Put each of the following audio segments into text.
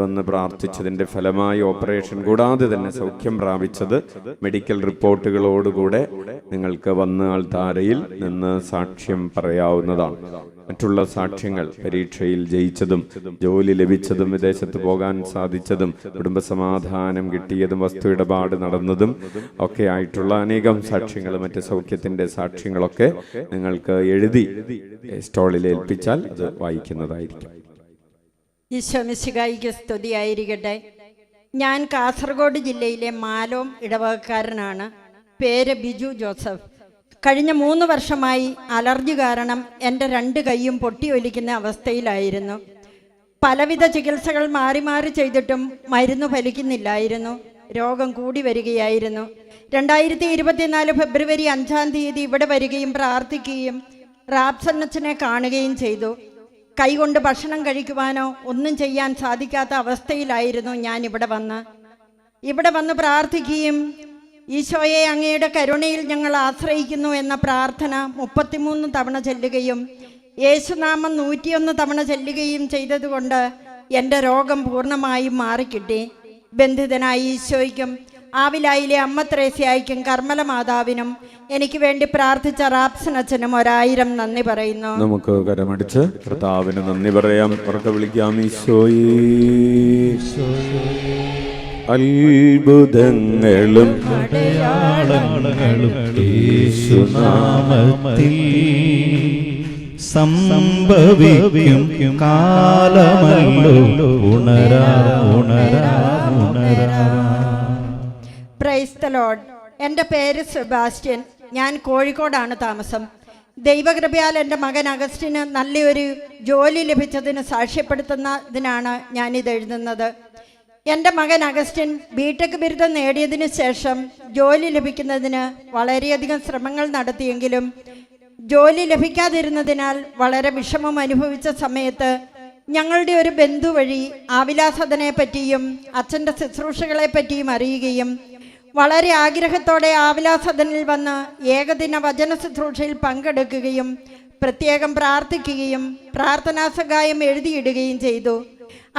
വന്ന് പ്രാർത്ഥിച്ചതിൻ്റെ ഫലമായി ഓപ്പറേഷൻ കൂടാതെ തന്നെ സൗഖ്യം പ്രാപിച്ചത് മെഡിക്കൽ റിപ്പോർട്ടുകളോടുകൂടെ നിങ്ങൾക്ക് വന്ന് ആൾത്താരയിൽ നിന്ന് സാക്ഷ്യം പറയാവുന്നതാണ്. മറ്റുള്ള സാക്ഷ്യങ്ങൾ പരീക്ഷയിൽ ജയിച്ചതും ജോലി ലഭിച്ചതും വിദേശത്ത് പോകാൻ സാധിച്ചതും കുടുംബസമാധാനം കിട്ടിയതും വസ്തു ഇടപാട് നടന്നതും ഒക്കെ ആയിട്ടുള്ള അനേകം സാക്ഷ്യങ്ങൾ, മറ്റ് സൗഖ്യത്തിന്റെ സാക്ഷ്യങ്ങളൊക്കെ നിങ്ങൾക്ക് എഴുതി സ്റ്റോളിൽ ഏൽപ്പിച്ചാൽ അത് വായിക്കുന്നതായിരിക്കും. ഈശോ മിശിഹായിക്ക് സ്തുതിയായിരിക്കട്ടെ. ഞാൻ കാസർഗോഡ് ജില്ലയിലെ മാലോം ഇടവകക്കാരനാണ്. പേര് ബിജു ജോസഫ്. കഴിഞ്ഞ 3 വർഷമായി അലർജി കാരണം എൻ്റെ 2 കൈയും പൊട്ടിയൊലിക്കുന്ന അവസ്ഥയിലായിരുന്നു. പലവിധ ചികിത്സകൾ മാറി മാറി ചെയ്തിട്ടും മരുന്ന് ഫലിക്കുന്നില്ലായിരുന്നു. രോഗം കൂടി വരികയായിരുന്നു. 2024 ഫെബ്രുവരി 5-ാം തീയതി ഇവിടെ വരികയും പ്രാർത്ഥിക്കുകയും റാപ്സന്നച്ചനെ കാണുകയും ചെയ്തു. കൈകൊണ്ട് ഭക്ഷണം കഴിക്കുവാനോ ഒന്നും ചെയ്യാൻ സാധിക്കാത്ത അവസ്ഥയിലായിരുന്നു ഞാൻ ഇവിടെ വന്ന് പ്രാർത്ഥിക്കുകയും ഈശോയെ അങ്ങയുടെ കരുണയിൽ ഞങ്ങൾ ആശ്രയിക്കുന്നു എന്ന പ്രാർത്ഥന 33 തവണ ചൊല്ലുകയും യേശുനാമം 101 തവണ ചൊല്ലുകയും ചെയ്തതുകൊണ്ട് എൻ്റെ രോഗം പൂർണ്ണമായും മാറിക്കിട്ടി. ബന്ധിതനായ ഈശോയ്ക്കും ആവിലായിലെ അമ്മ ത്രേസ്യായ്ക്കും കർമ്മല മാതാവിനും എനിക്ക് വേണ്ടി പ്രാർത്ഥിച്ച റാപ്സനച്ചനും 1000 നന്ദി പറയുന്നു. നമുക്ക് കരമടിച്ച് കർത്താവിന് നന്ദി പറയാം. ഉറക്കെ വിളിക്കാം. ഈശോയേ, അത്ഭുതങ്ങളും അടയാളങ്ങളും യേശുനാമത്തിൽ സംഭവിക്കും കാലമല്ലോ. ഉണരാ ഉണരാ ഉണരാ. Praise the Lord. എൻ്റെ പേര് സെബാസ്റ്റ്യൻ. ഞാൻ കോഴിക്കോടാണ് താമസം. ദൈവകൃപയാൽ എൻ്റെ മകൻ അഗസ്റ്റിന് നല്ലൊരു ജോലി ലഭിച്ചതിന് സാക്ഷ്യപ്പെടുത്തുന്നതിനാണ് ഞാനിത് എഴുതുന്നത്. എൻ്റെ മകൻ അഗസ്റ്റിൻ ബിടെക് ബിരുദം നേടിയതിനു ശേഷം ജോലി ലഭിക്കുന്നതിന് വളരെയധികം ശ്രമങ്ങൾ നടത്തിയെങ്കിലും ജോലി ലഭിക്കാതിരുന്നതിനാൽ വളരെ വിഷമം അനുഭവിച്ച സമയത്ത് ഞങ്ങളുടെ ഒരു ബന്ധു വഴി ആവിലാസദനെ പറ്റിയും അച്ഛൻ്റെ ശുശ്രൂഷകളെ പറ്റിയും അറിയുകയും വളരെ ആഗ്രഹത്തോടെ ആവിലാസദനിൽ വന്ന് ഏകദിന വചന ശുശ്രൂഷയിൽ പങ്കെടുക്കുകയും പ്രത്യേകം പ്രാർത്ഥിക്കുകയും പ്രാർത്ഥനാ സഹായം എഴുതിയിടുകയും ചെയ്തു.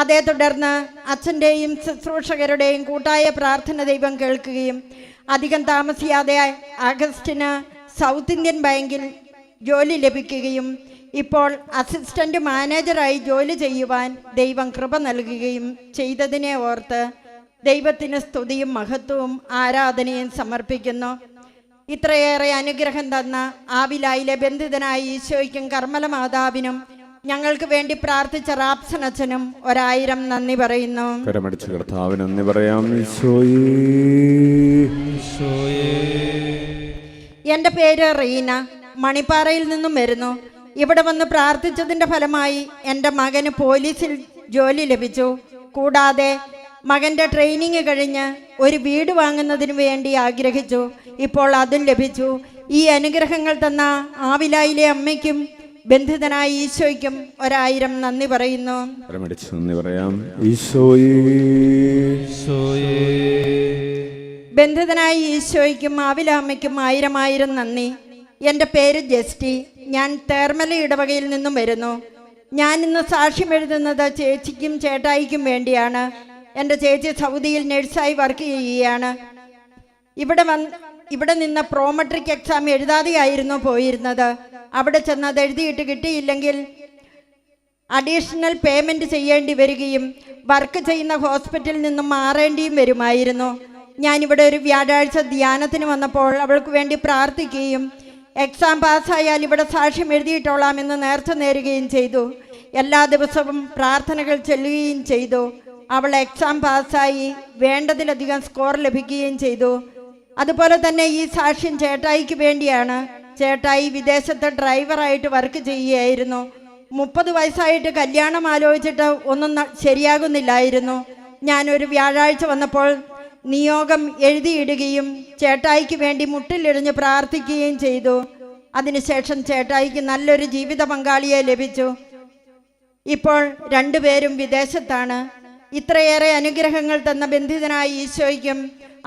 അതേ തുടർന്ന് അച്ഛൻ്റെയും ശുശ്രൂഷകരുടെയും കൂട്ടായ പ്രാർത്ഥന ദൈവം കേൾക്കുകയും അധികം താമസിയാതെ അഗസ്റ്റിന് സൗത്ത് ഇന്ത്യൻ ബാങ്കിൽ ജോലി ലഭിക്കുകയും ഇപ്പോൾ അസിസ്റ്റന്റ് മാനേജറായി ജോലി ചെയ്യുവാൻ ദൈവം കൃപ നൽകുകയും ചെയ്തതിനെ ഓർത്ത് ദൈവത്തിന് സ്തുതിയും മഹത്വവും ആരാധനയും സമർപ്പിക്കുന്നു. ഇത്രയേറെ അനുഗ്രഹം തന്ന ആവിലായിലെ ബന്ധിതനായ ഈശോയ്ക്കും കർമ്മല മാതാവിനും ഞങ്ങൾക്ക് വേണ്ടി പ്രാർത്ഥിച്ച റാപ്സനച്ചനും 1000 നന്ദി പറയുന്നു. കരമടിച്ച് കർത്താവിന് നന്ദി പറയാം. ഈശോയേ, എൻ്റെ പേര് റീന. മണിപ്പാറയിൽ നിന്നും വരുന്നു. ഇവിടെ വന്ന് പ്രാർത്ഥിച്ചതിൻ്റെ ഫലമായി എൻ്റെ മകന് പോലീസിൽ ജോലി ലഭിച്ചു. കൂടാതെ മകൻ്റെ ട്രെയിനിങ് കഴിഞ്ഞ് ഒരു വീട് വാങ്ങുന്നതിന് വേണ്ടി ആഗ്രഹിച്ചു. ഇപ്പോൾ അതും ലഭിച്ചു. ഈ അനുഗ്രഹങ്ങൾ തന്ന ആവിലായിലെ അമ്മയ്ക്കും ബന്ധിതനായ ഈശോയ്ക്കും 1000 നന്ദി പറയുന്നു. നന്ദി പറയാം. ഈശോയേ, ബന്ധിതനായ ഈശോയ്ക്കും ആവിലാമ്മയ്ക്കും 1000 നന്ദി. എൻ്റെ പേര് ജസ്റ്റി. ഞാൻ തേർമല ഇടവകയിൽ നിന്നും വരുന്നു. ഞാൻ ഇന്ന് സാക്ഷ്യം എഴുതുന്നത് ചേച്ചിക്കും ചേട്ടായിക്കും വേണ്ടിയാണ്. എൻ്റെ ചേച്ചി സൗദിയിൽ നഴ്സായി വർക്ക് ചെയ്യുകയാണ്. ഇവിടെ നിന്ന് പ്രോമെട്രിക് എക്സാം എഴുതാതെയായിരുന്നു പോയിരുന്നത്. അവിടെ ചെന്ന് അത് എഴുതിയിട്ട് കിട്ടിയില്ലെങ്കിൽ അഡീഷണൽ പേയ്മെൻറ്റ് ചെയ്യേണ്ടി വരികയും വർക്ക് ചെയ്യുന്ന ഹോസ്പിറ്റലിൽ നിന്നും മാറേണ്ടിയും വരുമായിരുന്നു. ഞാനിവിടെ ഒരു വ്യാഴാഴ്ച ധ്യാനത്തിന് വന്നപ്പോൾ അവൾക്ക് വേണ്ടി പ്രാർത്ഥിക്കുകയും എക്സാം പാസ്സായാൽ ഇവിടെ സാക്ഷ്യം എഴുതിയിട്ടോളാമെന്ന് നേർച്ച നേരുകയും ചെയ്തു. എല്ലാ ദിവസവും പ്രാർത്ഥനകൾ ചൊല്ലുകയും ചെയ്തു. അവൾ എക്സാം പാസ്സായി വേണ്ടതിലധികം സ്കോർ ലഭിക്കുകയും ചെയ്തു. അതുപോലെ തന്നെ ഈ സാക്ഷ്യം ചേട്ടായിക്ക് വേണ്ടിയാണ്. ചേട്ടായി വിദേശത്ത് ഡ്രൈവറായിട്ട് വർക്ക് ചെയ്യുകയായിരുന്നു. 30 വയസ്സായിട്ട് കല്യാണം ആലോചിച്ചിട്ട് ഒന്നും ശരിയാകുന്നില്ലായിരുന്നു. ഞാനൊരു വ്യാഴാഴ്ച വന്നപ്പോൾ നിയോഗം എഴുതിയിടുകയും ചേട്ടായിക്ക് വേണ്ടി മുട്ടിലിടിഞ്ഞ് പ്രാർത്ഥിക്കുകയും ചെയ്തു. അതിനുശേഷം ചേട്ടായിക്ക് നല്ലൊരു ജീവിത പങ്കാളിയെ ലഭിച്ചു. ഇപ്പോൾ 2 പേരും വിദേശത്താണ്. ഇത്രയേറെ അനുഗ്രഹങ്ങൾ തന്ന ബന്ധിതനായ ഈശോയ്ക്കും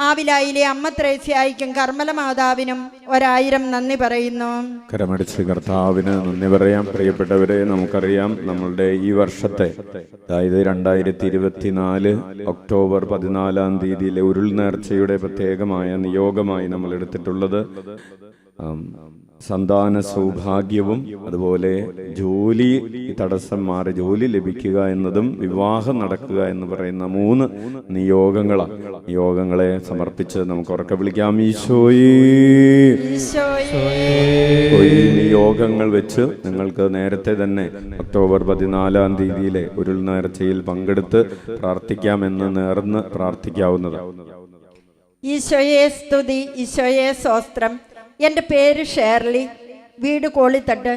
ആവിലായിലെ അമ്മ ത്രേസ്യായിക്കും കർമ്മല മാതാവിനും 1000 നന്ദി പറയുന്നു. കരമടിച്ച് കർത്താവിന് നന്ദി പറയാം. പ്രിയപ്പെട്ടവരെ, നമുക്കറിയാം നമ്മളുടെ ഈ വർഷത്തെ, അതായത് 2024 ഒക്ടോബർ 14 ഉരുൾ നേർച്ചയുടെ പ്രത്യേകമായ നിയോഗമായി നമ്മൾ എടുത്തിട്ടുള്ളത് സന്താന സൗഭാഗ്യവും അതുപോലെ ജോലി തടസ്സം മാറി ജോലി ലഭിക്കുക എന്നതും വിവാഹം നടക്കുക എന്ന് പറയുന്ന 3 നിയോഗങ്ങളാണ്. നിയോഗങ്ങളെ സമർപ്പിച്ച് നമുക്ക് ഉറക്കെ വിളിക്കാം, ഈശോയേ. ഈ നിയോഗങ്ങൾ വെച്ച് നിങ്ങൾക്ക് നേരത്തെ തന്നെ ഒക്ടോബർ 14 ഉരുൾ നേർച്ചയിൽ പങ്കെടുത്ത് പ്രാർത്ഥിക്കാമെന്ന് നേർന്ന് പ്രാർത്ഥിക്കാവുന്നതാണ്. ഈശോയെ സ്തുതി, ഈശോയെ സ്തോത്രം. എൻ്റെ പേര് ഷേർലി, വീട് കോളിത്തട്ട്.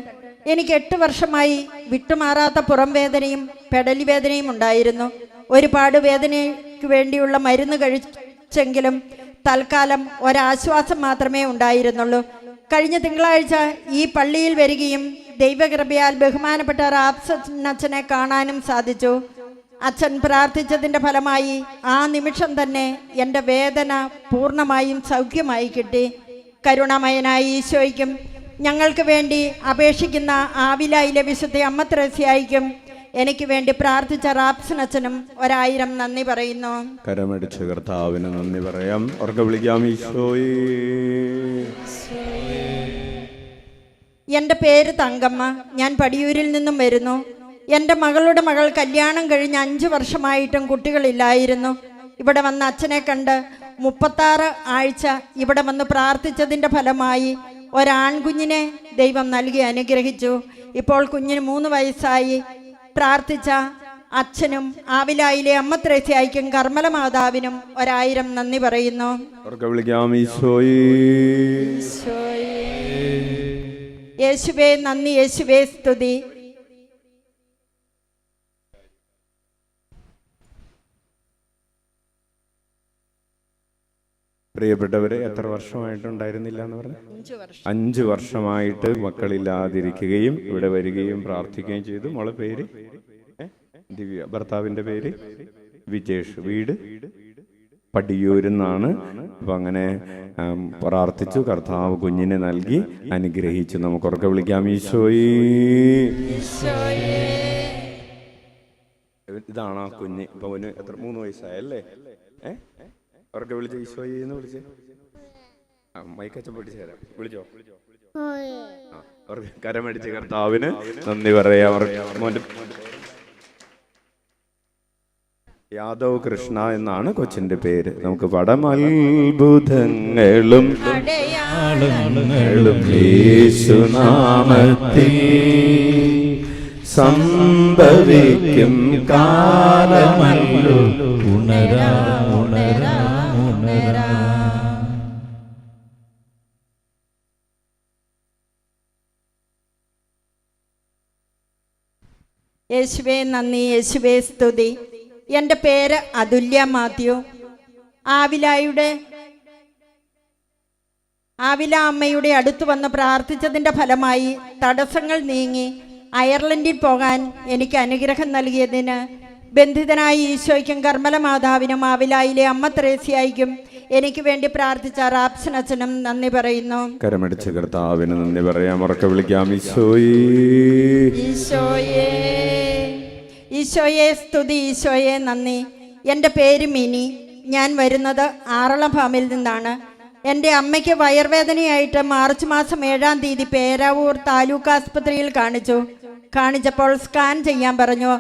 എനിക്ക് 8 വർഷമായി വിട്ടുമാറാത്ത പുറം വേദനയും പെടലി വേദനയും ഉണ്ടായിരുന്നു. ഒരുപാട് വേദനയ്ക്ക് വേണ്ടിയുള്ള മരുന്ന് കഴിച്ചെങ്കിലും തൽക്കാലം ഒരാശ്വാസം മാത്രമേ ഉണ്ടായിരുന്നുള്ളൂ. കഴിഞ്ഞ തിങ്കളാഴ്ച ഈ പള്ളിയിൽ വരികയും ദൈവകൃപയാൽ ബഹുമാനപ്പെട്ട റാപ്സച്ചനെ കാണാനും സാധിച്ചു. അച്ഛൻ പ്രാർത്ഥിച്ചതിൻ്റെ ഫലമായി ആ നിമിഷം തന്നെ എൻ്റെ വേദന പൂർണ്ണമായും സൗഖ്യമായി കിട്ടി. കരുണാമയനായ ഈശോയ്ക്കും ഞങ്ങൾക്ക് വേണ്ടി അപേക്ഷിക്കുന്ന ആവിലായിലെ വിശുദ്ധ അമ്മ ത്രേസ്യായിക്കും എനിക്ക് വേണ്ടി പ്രാർത്ഥിച്ച റാപ്സനച്ഛനും 1000 നന്ദി പറയുന്നു. കരമടിച്ച് കർത്താവിന് നന്ദി പറയാം. ഉറക്കെ വിളിക്കാം, ഈശോയേ. എൻ്റെ പേര് തങ്കമ്മ, ഞാൻ പടിയൂരിൽ നിന്നും വരുന്നു. എൻ്റെ മകളുടെ മകൾ കല്യാണം കഴിഞ്ഞ് 5 വർഷമായിട്ടും കുട്ടികളില്ലായിരുന്നു. ഇവിടെ വന്ന അച്ഛനെ കണ്ട് 36 ആഴ്ച ഇവിടെ വന്ന് പ്രാർത്ഥിച്ചതിൻ്റെ ഫലമായി ഒരാൺകുഞ്ഞിനെ ദൈവം നൽകി അനുഗ്രഹിച്ചു. ഇപ്പോൾ കുഞ്ഞിന് 3 വയസ്സായി. പ്രാർത്ഥിച്ച അച്ഛനും ആവിലായിലെ അമ്മ ത്രേസ്യായിക്കും കർമ്മല മാതാവിനും 1000 നന്ദി പറയുന്നു. യേശുവേ നന്ദി, യേശുവേ സ്തുതി. പ്രിയപ്പെട്ടവരെ, എത്ര വർഷമായിട്ടുണ്ടായിരുന്നില്ല എന്ന് പറഞ്ഞു? 5 വർഷമായിട്ട് മക്കളില്ലാതിരിക്കുകയും ഇവിടെ വരികയും പ്രാർത്ഥിക്കുകയും ചെയ്തു. മോളെ പേര് ദിവ്യ, ഭർത്താവിന്റെ പേര് വിജേഷ്, വീട് പടിയൂരെന്നാണ്. അപ്പൊ അങ്ങനെ പ്രാർത്ഥിച്ചു, കർത്താവ് കുഞ്ഞിനെ നൽകി അനുഗ്രഹിച്ചു. നമുക്ക് ഉറക്കെ വിളിക്കാം, ഈശോയേ. ഇതാണ് ആ കുഞ്ഞ്. ഇപ്പൊ എത്ര 3 വയസ്സായല്ലേ? അവർക്ക് വിളിച്ച ഈശോയെ എന്ന് വിളിച്ചേ. മൈക്കച്ചൻ പൊട്ടിച്ചു തരാം, വിളിച്ചോ. അവർക്ക് കരമടിച്ച് കർത്താവിന് നന്ദി പറയാം. മോന്റെ യാദവ് കൃഷ്ണ എന്നാണ് കൊച്ചിന്റെ പേര്. നമുക്ക് പടമത്ഭുതങ്ങളും യേശുനാമത്തിൽ സംഭവിക്കും കാലമല്ലോ ഉണരാ ഉണരാ ഉണരാ. യേശുവേ നന്ദി, യേശുവേ സ്തുതി. എൻ്റെ പേര് അതുല്യ മാത്യു. ആവില അമ്മയുടെ അടുത്ത് വന്ന് പ്രാർത്ഥിച്ചതിൻ്റെ ഫലമായി തടസ്സങ്ങൾ നീങ്ങി അയർലൻഡിൽ പോകാൻ എനിക്ക് അനുഗ്രഹം നൽകിയതിന് ബന്ധിതനായ ഈശോയ്ക്കും കർമ്മല മാതാവിനും ആവിലായിലെ അമ്മ ത്രേസ്യായിക്കും എനിക്ക് വേണ്ടി പ്രാർത്ഥിച്ച റാപ്സനച്ഛനും നന്ദി പറയുന്നു. കരമടിച്ച് കർത്താവിന് നന്ദി പറയാം. ഉറക്കെ വിളിക്കാം, ഈശോയേ. ഈശോയേ, ഈശോയെ സ്തുതി, ഈശോയെ നന്ദി. എൻ്റെ പേര് മിനി. ഞാൻ വരുന്നത് ആറളം ഫാമിൽ നിന്നാണ്. എൻ്റെ അമ്മയ്ക്ക് വയർവേദനയായിട്ട് മാർച്ച് മാസം 7-ാം തീയതി പേരാവൂർ താലൂക്ക് ആസ്പത്രിയിൽ കാണിച്ചപ്പോൾ സ്കാൻ ചെയ്യാൻ പറഞ്ഞു.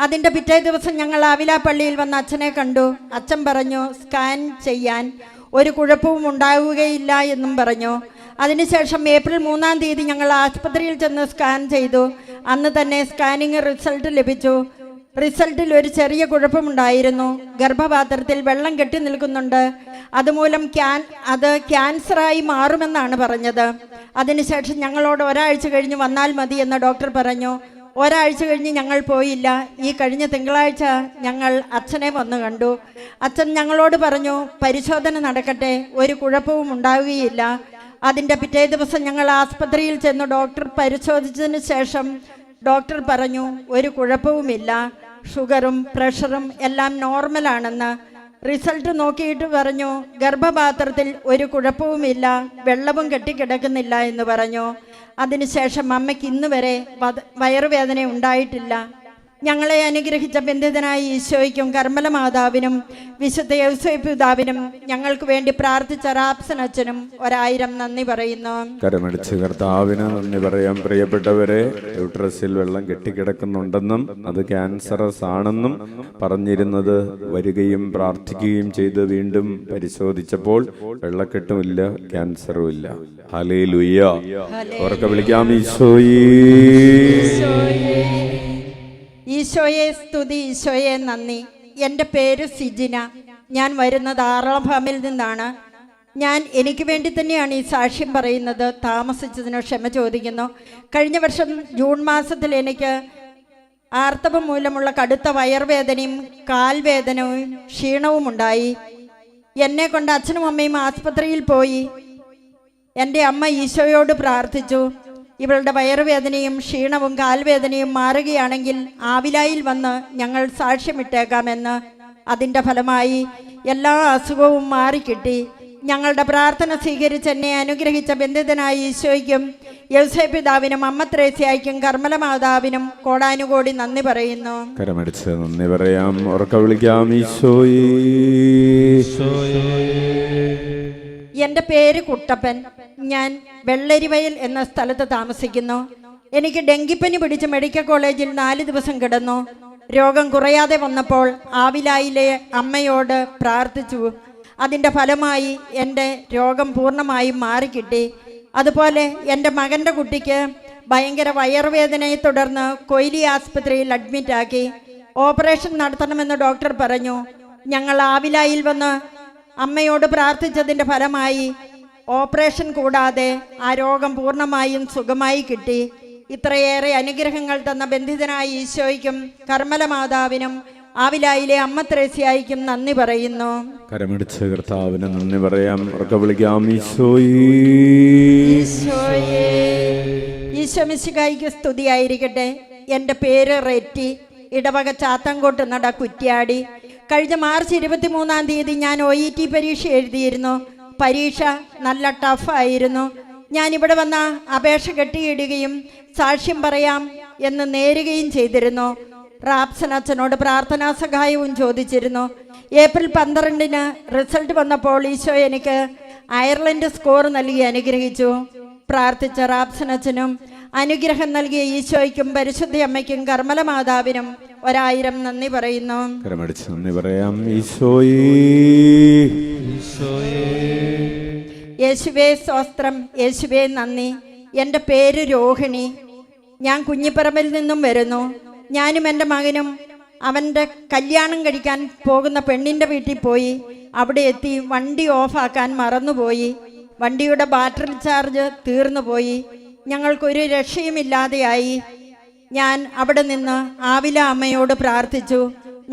അതിൻ്റെ പിറ്റേ ദിവസം ഞങ്ങൾ ആവില പള്ളിയിൽ വന്ന് അച്ഛനെ കണ്ടു. അച്ഛൻ പറഞ്ഞു സ്കാൻ ചെയ്യാൻ ഒരു കുഴപ്പവും ഉണ്ടാവുകയില്ല എന്നും പറഞ്ഞു. അതിനുശേഷം ഏപ്രിൽ 3-ാം തീയതി ഞങ്ങൾ ആസ്പത്രിയിൽ ചെന്ന് സ്കാൻ ചെയ്തു. അന്ന് തന്നെ സ്കാനിങ് റിസൾട്ട് ലഭിച്ചു. റിസൾട്ടിൽ ഒരു ചെറിയ കുഴപ്പമുണ്ടായിരുന്നു. ഗർഭപാത്രത്തിൽ വെള്ളം കെട്ടി നിൽക്കുന്നുണ്ട്. അതുമൂലം അത് ക്യാൻസറായി മാറുമെന്നാണ് പറഞ്ഞത്. അതിനുശേഷം ഞങ്ങളോട് ഒരാഴ്ച കഴിഞ്ഞ് വന്നാൽ മതി എന്ന് ഡോക്ടർ പറഞ്ഞു. ഒരാഴ്ച കഴിഞ്ഞ് ഞങ്ങൾ പോയില്ല. ഈ കഴിഞ്ഞ തിങ്കളാഴ്ച ഞങ്ങൾ അച്ഛനെ വന്ന് കണ്ടു. അച്ഛൻ ഞങ്ങളോട് പറഞ്ഞു പരിശോധന നടക്കട്ടെ, ഒരു കുഴപ്പവും ഉണ്ടാവുകയില്ല. അതിൻ്റെ പിറ്റേ ദിവസം ഞങ്ങൾ ആസ്പത്രിയിൽ ചെന്ന് ഡോക്ടർ പരിശോധിച്ചതിന് ശേഷം ഡോക്ടർ പറഞ്ഞു ഒരു കുഴപ്പവുമില്ല, ഷുഗറും പ്രഷറും എല്ലാം നോർമലാണെന്ന്. റിസൾട്ട് നോക്കിയിട്ട് പറഞ്ഞു ഗർഭപാത്രത്തിൽ ഒരു കുഴപ്പവുമില്ല, വെള്ളവും കെട്ടിക്കിടക്കുന്നില്ല എന്ന് പറഞ്ഞു. അതിനുശേഷം അമ്മയ്ക്ക് ഇന്ന് വരെ വയറുവേദന ഉണ്ടായിട്ടില്ല. ഞങ്ങളെ അനുഗ്രഹിച്ച ബന്ധിതനായ ഈശോയ്ക്കും കർമ്മല മാതാവിനും വിശുദ്ധ യൗസേപ്പ് പിതാവിനും ഞങ്ങൾക്ക് വേണ്ടി പ്രാർത്ഥിച്ച റാപ്സൻ അച്ഛനും 1000 നന്ദി പറയുന്നു. കരമടിച്ച് കർത്താവിന് നന്ദി പറയാം. പ്രിയപ്പെട്ടവരെ, യൂട്രസിൽ വെള്ളം കെട്ടിക്കിടക്കുന്നുണ്ടെന്നും അത് ക്യാൻസറസ് ആണെന്നും പറഞ്ഞിരുന്നത് വരികയും പ്രാർത്ഥിക്കുകയും ചെയ്ത് വീണ്ടും പരിശോധിച്ചപ്പോൾ വെള്ളക്കെട്ടുമില്ല, ക്യാൻസറും ഇല്ല. ഹല്ലേലൂയ. അവർക്ക് വിളിക്കാം ഈശോയേ. ഈശോയെ സ്തുതി, ഈശോയെ നന്ദി. എൻ്റെ പേര് സിജിന. ഞാൻ വരുന്നത് ആറളഫാമിൽ നിന്നാണ്. എനിക്ക് വേണ്ടി തന്നെയാണ് ഈ സാക്ഷ്യം പറയുന്നത്. താമസിച്ചതിന് ക്ഷമ ചോദിക്കുന്നു. കഴിഞ്ഞ വർഷം ജൂൺ മാസത്തിൽ എനിക്ക് ആർത്തവം മൂലമുള്ള കടുത്ത വയർവേദനയും കാൽവേദനയും ക്ഷീണവും ഉണ്ടായി. എന്നെ കൊണ്ട് അച്ഛനും അമ്മയും ആസ്പത്രിയിൽ പോയി. എൻ്റെ അമ്മ ഈശോയോട് പ്രാർത്ഥിച്ചു, ഇവളുടെ വയറുവേദനയും ക്ഷീണവും കാൽവേദനയും മാറുകയാണെങ്കിൽ ആവിലായിൽ വന്ന് ഞങ്ങൾ സാക്ഷ്യമിട്ടേക്കാമെന്ന്. അതിൻ്റെ ഫലമായി എല്ലാ അസുഖവും മാറിക്കിട്ടി. ഞങ്ങളുടെ പ്രാർത്ഥന സ്വീകരിച്ച് എന്നെ അനുഗ്രഹിച്ച ബന്ധിതനായ ഈശോയ്ക്കും യൗസേപ്പ് പിതാവിനും അമ്മ ത്രേസ്യായ്ക്കും കർമ്മല മാതാവിനും കോടാനുകോടി നന്ദി പറയുന്നു. കരമടിച്ച് നന്ദി പറയാം. ഉറക്കെ വിളിക്കാം ഈശോയേ. എൻ്റെ പേര് കുട്ടപ്പൻ. ഞാൻ വെള്ളരിവയൽ എന്ന സ്ഥലത്ത് താമസിക്കുന്നു. എനിക്ക് ഡെങ്കിപ്പനി പിടിച്ച് മെഡിക്കൽ കോളേജിൽ 4 ദിവസം കിടന്നു. രോഗം കുറയാതെ വന്നപ്പോൾ ആവിലായിലെ അമ്മയോട് പ്രാർത്ഥിച്ചു. അതിൻ്റെ ഫലമായി എൻ്റെ രോഗം പൂർണ്ണമായും മാറിക്കിട്ടി. അതുപോലെ എൻ്റെ മകൻ്റെ കുട്ടിക്ക് ഭയങ്കര വയറുവേദനയെ തുടർന്ന് കൊയിലി ആസ്പത്രിയിൽ അഡ്മിറ്റാക്കി. ഓപ്പറേഷൻ നടത്തണമെന്ന് ഡോക്ടർ പറഞ്ഞു. ഞങ്ങൾ ആവിലായിൽ വന്ന് അമ്മയോട് പ്രാർത്ഥിച്ചതിൻ്റെ ഫലമായി ഓപ്പറേഷൻ കൂടാതെ ആ രോഗം പൂർണ്ണമായും സുഖമായി കിട്ടി. ഇത്രയേറെ അനുഗ്രഹങ്ങൾ തന്ന ബന്ധിതനായ ഈശോയ്ക്കും കർമ്മല മാതാവിനും ആവിലായിലെ അമ്മ ത്രേസ്യായ്ക്കും നന്ദി പറയുന്നു. കരമടിച്ച് കർത്താവിന് നന്ദി പറയാം. ഉറക്കെ വിളിക്കാം ഈശോയേ. ഈശോ മിശിഹായ്ക്ക് സ്തുതിയായിരിക്കട്ടെ. എൻ്റെ പേര് റെറ്റി. ഇടവക ചാത്തങ്കോട്ട് നട കുറ്റ്യാടി. കഴിഞ്ഞ മാർച്ച് 23-ാം തീയതി ഞാൻ OET പരീക്ഷ എഴുതിയിരുന്നു. പരീക്ഷ നല്ല ടഫായിരുന്നു. ഞാനിവിടെ വന്ന അപേക്ഷ കെട്ടിയിടുകയും സാക്ഷ്യം പറയാം എന്ന് നേരുകയും ചെയ്തിരുന്നു. റാപ്സൻ അച്ഛനോട് പ്രാർത്ഥനാ സഹായവും ചോദിച്ചിരുന്നു. ഏപ്രിൽ 12-ന് റിസൾട്ട് വന്നപ്പോൾ ഈശോ എനിക്ക് അയർലൻഡ് സ്കോർ നൽകി അനുഗ്രഹിച്ചു. പ്രാർത്ഥിച്ച റാപ്സൻ അച്ഛനും അനുഗ്രഹം നൽകിയ ഈശോയ്ക്കും പരിശുദ്ധ അമ്മയ്ക്കും കർമ്മല മാതാവിനും 1000 നന്ദി പറയുന്നു. കരമടിച്ച് നന്ദി പറയാം. ഈശോയേ. യേശുവേ സ്തോത്രം, യേശുവേ നന്ദി. എൻ്റെ പേര് രോഹിണി. ഞാൻ കുഞ്ഞിപ്പറമ്പിൽ നിന്നും വരുന്നു. ഞാനും എൻ്റെ മകനും അവൻ്റെ കല്യാണം കഴിക്കാൻ പോകുന്ന പെണ്ണിൻ്റെ വീട്ടിൽ പോയി. അവിടെ എത്തി വണ്ടി ഓഫാക്കാൻ മറന്നുപോയി. വണ്ടിയുടെ ബാറ്ററി ചാർജ് തീർന്നു പോയി. ഞങ്ങൾക്കൊരു രക്ഷയുമില്ലാതെയായി. ഞാൻ അവിടെ നിന്ന് ആവില അമ്മയോട് പ്രാർത്ഥിച്ചു.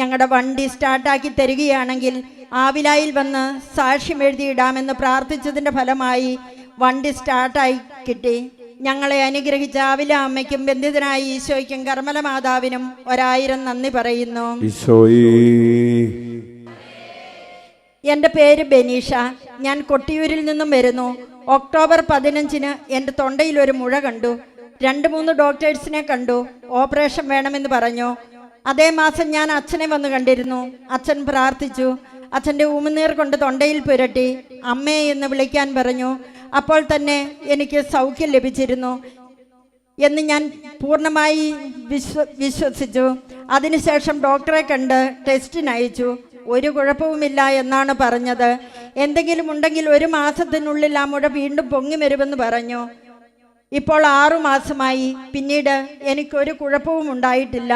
ഞങ്ങളുടെ വണ്ടി സ്റ്റാർട്ടാക്കി തരികയാണെങ്കിൽ ആവിലായിൽ വന്ന് സാക്ഷ്യം എഴുതിയിടാമെന്ന് പ്രാർത്ഥിച്ചതിൻ്റെ ഫലമായി വണ്ടി സ്റ്റാർട്ടായി കിട്ടി. ഞങ്ങളെ അനുഗ്രഹിച്ച ആവില അമ്മയ്ക്കും ബന്ധിതനായ ഈശോയ്ക്കും കർമ്മല മാതാവിനും 1000 നന്ദി പറയുന്നു. എൻ്റെ പേര് ബെനീഷ. ഞാൻ കൊട്ടിയൂരിൽ നിന്നും വരുന്നു. ഒക്ടോബർ 15-ന് എൻ്റെ തൊണ്ടയിൽ ഒരു മുഴ കണ്ടു. 2-3 ഡോക്ടേഴ്സിനെ കണ്ടു. ഓപ്പറേഷൻ വേണമെന്ന് പറഞ്ഞു. അതേ മാസം ഞാൻ അച്ഛനെ വന്ന് കണ്ടിരുന്നു. അച്ഛൻ പ്രാർത്ഥിച്ചു. അച്ഛൻ്റെ ഉമിനീർ കൊണ്ട് തൊണ്ടയിൽ പുരട്ടി അമ്മേ എന്ന് വിളിക്കാൻ പറഞ്ഞു. അപ്പോൾ തന്നെ എനിക്ക് സൗഖ്യം ലഭിച്ചിരുന്നു എന്ന് ഞാൻ പൂർണ്ണമായി വിശ്വസിച്ചു. അതിനുശേഷം ഡോക്ടറെ കണ്ട് ടെസ്റ്റിനയച്ചു. ഒരു കുഴപ്പവുമില്ല എന്നാണ് പറഞ്ഞത്. എന്തെങ്കിലും ഉണ്ടെങ്കിൽ 1 മാസത്തിനുള്ളിൽ ആ മുഴ വീണ്ടും പൊങ്ങി വരുമെന്ന് പറഞ്ഞു. ഇപ്പോൾ 6 മാസമായി. പിന്നീട് എനിക്കൊരു കുഴപ്പവും ഉണ്ടായിട്ടില്ല.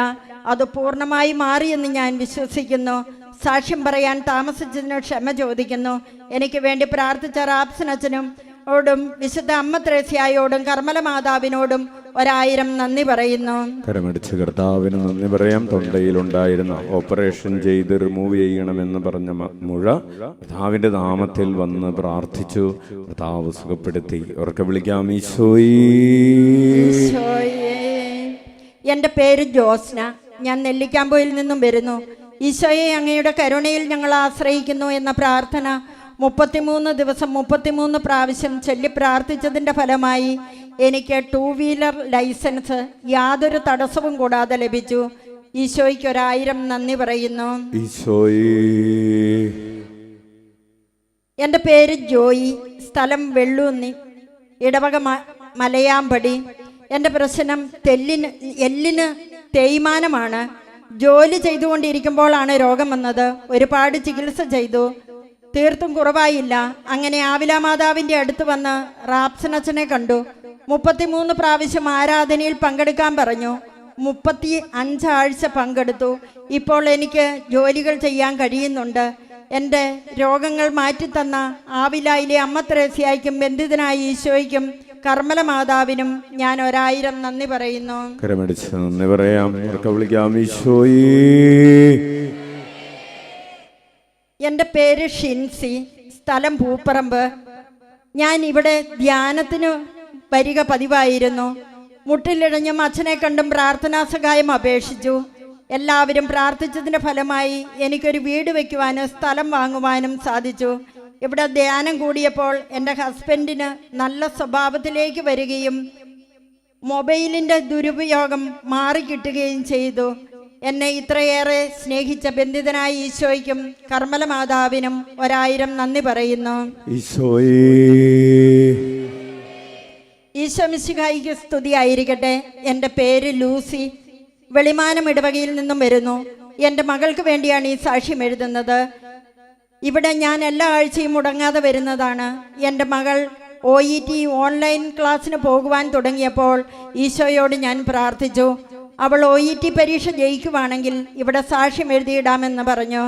അത് പൂർണ്ണമായി മാറിയെന്ന് ഞാൻ വിശ്വസിക്കുന്നു. സാക്ഷ്യം പറയാൻ താമസിച്ചതിന് ക്ഷമ ചോദിക്കുന്നു. എനിക്ക് വേണ്ടി പ്രാർത്ഥിച്ച റാപ്സൻ അച്ഛനും ഓടും വിശുദ്ധ അമ്മ ത്രേസ്യായോടും കർമ്മല മാതാവിനോടും 1000 നന്ദി പറയുന്നു. കരമടിച്ച് കർത്താവിന് നന്ദി പറയാം. തൊണ്ടയിലുണ്ടായിരുന്ന ഓപ്പറേഷൻ ചെയ്ത് റിമൂവ് ചെയ്യണമെന്ന് പറഞ്ഞ മുഴ കർത്താവിന്റെ നാമത്തിൽ വന്ന് പ്രാർത്ഥിച്ചു. കർത്താവ് സുഖപ്പെടുത്തി. ഉറക്കെ വിളിക്കാം ഈശോയേ. എൻ്റെ പേര് ജോസ്ന. ഞാൻ നെല്ലിക്കാമ്പൊയിൽ നിന്നും വരുന്നു. ഈശോയെ, അങ്ങയുടെ കരുണയിൽ ഞങ്ങൾ ആശ്രയിക്കുന്നു എന്ന പ്രാർത്ഥന 33 ദിവസം 33 പ്രാവശ്യം ചൊല്ലി പ്രാർത്ഥിച്ചതിൻ്റെ ഫലമായി എനിക്ക് 2 വീലർ ലൈസൻസ് യാതൊരു തടസ്സവും കൂടാതെ ലഭിച്ചു. ഈശോയ്ക്ക് 1000 നന്ദി പറയുന്നു. എൻ്റെ പേര് ജോയി, സ്ഥലം വെള്ളൂന്നി, ഇടവക മലയാമ്പടി. എൻ്റെ പ്രശ്നം എല്ലിന് തേയ്മാനമാണ്. ജോലി ചെയ്തുകൊണ്ടിരിക്കുമ്പോഴാണ് രോഗം വന്നത്. ഒരുപാട് ചികിത്സ ചെയ്തു, തീർത്തും കുറവായില്ല. അങ്ങനെ ആവില മാതാവിൻ്റെ അടുത്ത് വന്ന് റാപ്സനച്ചനെ കണ്ടു. 33 പ്രാവശ്യം ആരാധനയിൽ പങ്കെടുക്കാൻ പറഞ്ഞു. 35 ആഴ്ച പങ്കെടുത്തു. ഇപ്പോൾ എനിക്ക് ജോലികൾ ചെയ്യാൻ കഴിയുന്നുണ്ട്. എൻ്റെ രോഗങ്ങൾ മാറ്റിത്തന്ന ആവിലായിലെ അമ്മ ത്രേസ്യായ്ക്കും ബന്ധിതനായ ഈശോയ്ക്കും കർമ്മല മാതാവിനും ഞാൻ 1000 നന്ദി പറയുന്നു. നന്ദി പറയാം. എൻ്റെ പേര് ഷിൻസി, സ്ഥലം പൂപ്പറമ്പ്. ഞാൻ ഇവിടെ ധ്യാനത്തിന് വരിക പതിവായിരുന്നു. മുട്ടിലിഴഞ്ഞും അച്ഛനെ കണ്ടും പ്രാർത്ഥനാ സഹായം അപേക്ഷിച്ചു. എല്ലാവരും പ്രാർത്ഥിച്ചതിൻ്റെ ഫലമായി എനിക്കൊരു വീട് വയ്ക്കുവാനും സ്ഥലം വാങ്ങുവാനും സാധിച്ചു. ഇവിടെ ധ്യാനം കൂടിയപ്പോൾ എൻ്റെ ഹസ്ബൻഡിന് നല്ല സ്വഭാവത്തിലേക്ക് വരികയും മൊബൈലിൻ്റെ ദുരുപയോഗം മാറിക്കിട്ടുകയും ചെയ്തു. എന്നെ ഇത്രയേറെ സ്നേഹിച്ച ബന്ധിതനായ ഈശോയ്ക്കും കർമ്മല മാതാവിനും 1000 നന്ദി പറയുന്നു. ഈശോ മിശിഹായിക്ക് സ്തുതിയായിരിക്കട്ടെ. എൻ്റെ പേര് ലൂസി, വെളിമാനം ഇടവകയിൽ നിന്നും വരുന്നു. എൻ്റെ മകൾക്ക് വേണ്ടിയാണ് ഈ സാക്ഷ്യം എഴുതുന്നത്. ഇവിടെ ഞാൻ എല്ലാ ആഴ്ചയും മുടങ്ങാതെ വരുന്നതാണ്. എൻ്റെ മകൾ OET ഓൺലൈൻ ക്ലാസ്സിന് പോകുവാൻ തുടങ്ങിയപ്പോൾ ഈശോയോട് ഞാൻ പ്രാർത്ഥിച്ചു. അവൾ OET പരീക്ഷ ജയിക്കുവാണെങ്കിൽ ഇവിടെ സാക്ഷ്യം എഴുതിയിടാമെന്ന് പറഞ്ഞു.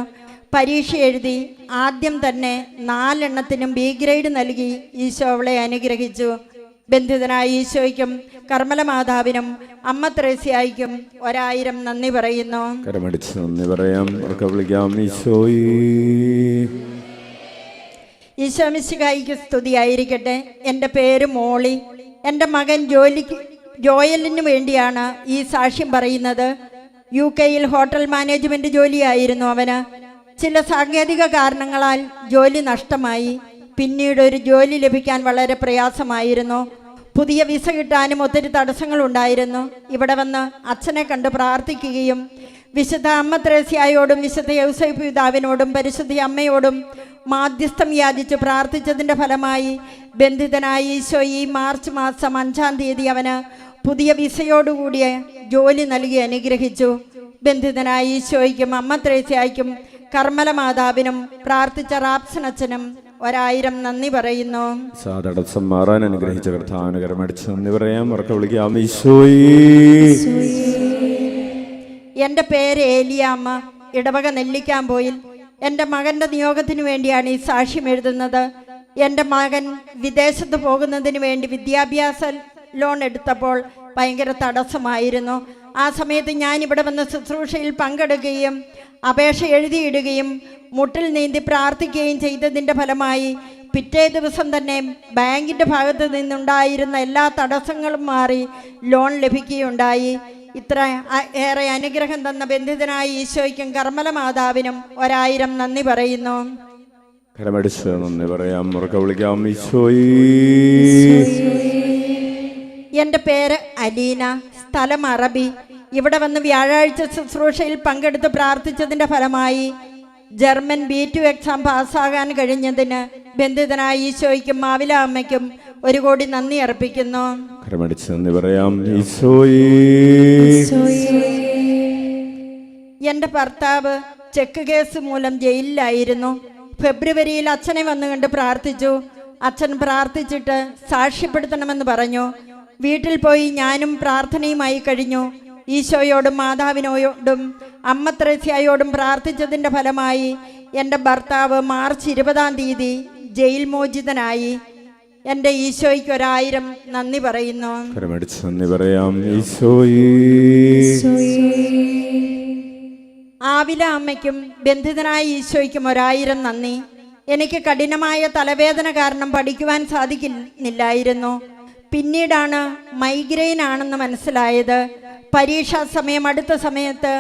പരീക്ഷ എഴുതി. ആദ്യം തന്നെ 4 എണ്ണത്തിനും B ഗ്രേഡ് നൽകി ഈശോ അവളെ അനുഗ്രഹിച്ചു. ബന്ധിതനായ ഈശോയ്ക്കും കർമ്മല മാതാവിനും അമ്മ ത്രേസ്യായ്ക്കും 1000 നന്ദി പറയുന്നു. നന്ദി പറയാം. ഈശോ മിശിഹായിക്ക് സ്തുതിയായിരിക്കട്ടെ. എൻ്റെ പേര് മോളി. എൻ്റെ മകൻ ജോയലിന് വേണ്ടിയാണ് ഈ സാക്ഷ്യം പറയുന്നത്. UK-യിൽ ഹോട്ടൽ മാനേജ്മെന്റ് ജോലിയായിരുന്നു അവന്. ചില സാങ്കേതിക കാരണങ്ങളാൽ ജോലി നഷ്ടമായി. പിന്നീട് ഒരു ജോലി ലഭിക്കാൻ വളരെ പ്രയാസമായിരുന്നു. പുതിയ വിസ കിട്ടാനും ഒത്തിരി തടസ്സങ്ങളുണ്ടായിരുന്നു. ഇവിടെ വന്ന് അച്ഛനെ കണ്ട് പ്രാർത്ഥിക്കുകയും വിശുദ്ധ അമ്മ ത്രേസ്യായോടും വിശുദ്ധ യൗസേപ്പ് പിതാവിനോടും പരിശുദ്ധ അമ്മയോടും മാധ്യസ്ഥം യാചിച്ച് പ്രാർത്ഥിച്ചതിൻ്റെ ഫലമായി ബന്ധിതനായ ഈശോ ഈ മാർച്ച് മാസം 5-ാം തീയതി അവന് പുതിയ വിസയോടുകൂടിയ ജോലി നൽകി അനുഗ്രഹിച്ചു. ബന്ധിതനായ ഈശോയ്ക്കും അമ്മ ത്രേസ്യായ്ക്കും കർമ്മല മാതാവിനും പ്രാർത്ഥിച്ച റാപ്സനച്ചനും 1000 നന്ദി പറയുന്നു. തടസ്സം മാറാൻ അനുഗ്രഹിച്ച കർത്താവിന് കരമടിച്ച് നന്ദി പറയാം. എൻ്റെ പേര് ഏലിയാമ്മ, ഇടവക നെല്ലിക്കാമ്പൊയിൽ. എൻ്റെ മകൻ്റെ നിയോഗത്തിന് വേണ്ടിയാണ് ഈ സാക്ഷ്യം എഴുതുന്നത്. എൻ്റെ മകൻ വിദേശത്ത് പോകുന്നതിന് വേണ്ടി വിദ്യാഭ്യാസ ലോൺ എടുത്തപ്പോൾ ഭയങ്കര തടസ്സമായിരുന്നു. ആ സമയത്ത് ഞാനിവിടെ വന്ന് ശുശ്രൂഷയിൽ പങ്കെടുക്കുകയും അപേക്ഷ എഴുതിയിടുകയും മുട്ടിൽ നീന്തി പ്രാർത്ഥിക്കുകയും ചെയ്തതിൻ്റെ ഫലമായി പിറ്റേ ദിവസം തന്നെ ബാങ്കിൻ്റെ ഭാഗത്ത് നിന്നുണ്ടായിരുന്ന എല്ലാ തടസ്സങ്ങളും മാറി ലോൺ ലഭിക്കുകയുണ്ടായി. ഇത്ര ഏറെ അനുഗ്രഹം തന്ന ബന്ധിതനായ ഈശോയ്ക്കും കർമ്മല മാതാവിനും 1000 നന്ദി പറയുന്നു. നന്ദി പറയാം. എൻ്റെ പേര് അലീന, സ്ഥലം അറബി. ഇവിടെ വന്ന് വ്യാഴാഴ്ച ശുശ്രൂഷയിൽ പങ്കെടുത്ത് പ്രാർത്ഥിച്ചതിൻ്റെ ഫലമായി ജർമ്മൻ B2 എക്സാം പാസ്സാകാൻ കഴിഞ്ഞതിന് ബന്ധിതനായ ഈശോയ്ക്കും മാവില അമ്മയ്ക്കും 1 കോടി നന്ദി അർപ്പിക്കുന്നു. നന്ദി പറയാം. എൻ്റെ ഭർത്താവ് ചെക്ക് കേസ് മൂലം ജയിലിലായിരുന്നു. ഫെബ്രുവരിയിൽ അച്ഛനെ വന്നു കണ്ട് പ്രാർത്ഥിച്ചു. അച്ഛൻ പ്രാർത്ഥിച്ചിട്ട് സാക്ഷ്യപ്പെടുത്തണമെന്ന് പറഞ്ഞു. വീട്ടിൽ പോയി ഞാനും പ്രാർത്ഥനയുമായി കഴിഞ്ഞു. ഈശോയോടും മാതാവിനോടും അമ്മ ത്രേസ്യായോടും പ്രാർത്ഥിച്ചതിൻ്റെ ഫലമായി എൻ്റെ ഭർത്താവ് മാർച്ച് 20-ാം തീയതി ജയിൽ മോചിതനായി. എൻ്റെ ഈശോയ്ക്ക് 1000 നന്ദി പറയുന്നു. ആവില അമ്മയ്ക്കും ബന്ധിതനായ ഈശോയ്ക്കും 1000 നന്ദി. എനിക്ക് കഠിനമായ തലവേദന കാരണം പഠിക്കുവാൻ സാധിക്കുന്നില്ലായിരുന്നു. പിന്നീടാണ് മൈഗ്രെയിൻ ആണെന്ന് മനസ്സിലായത്. പരീക്ഷാ സമയം അടുത്ത സമയത്ത്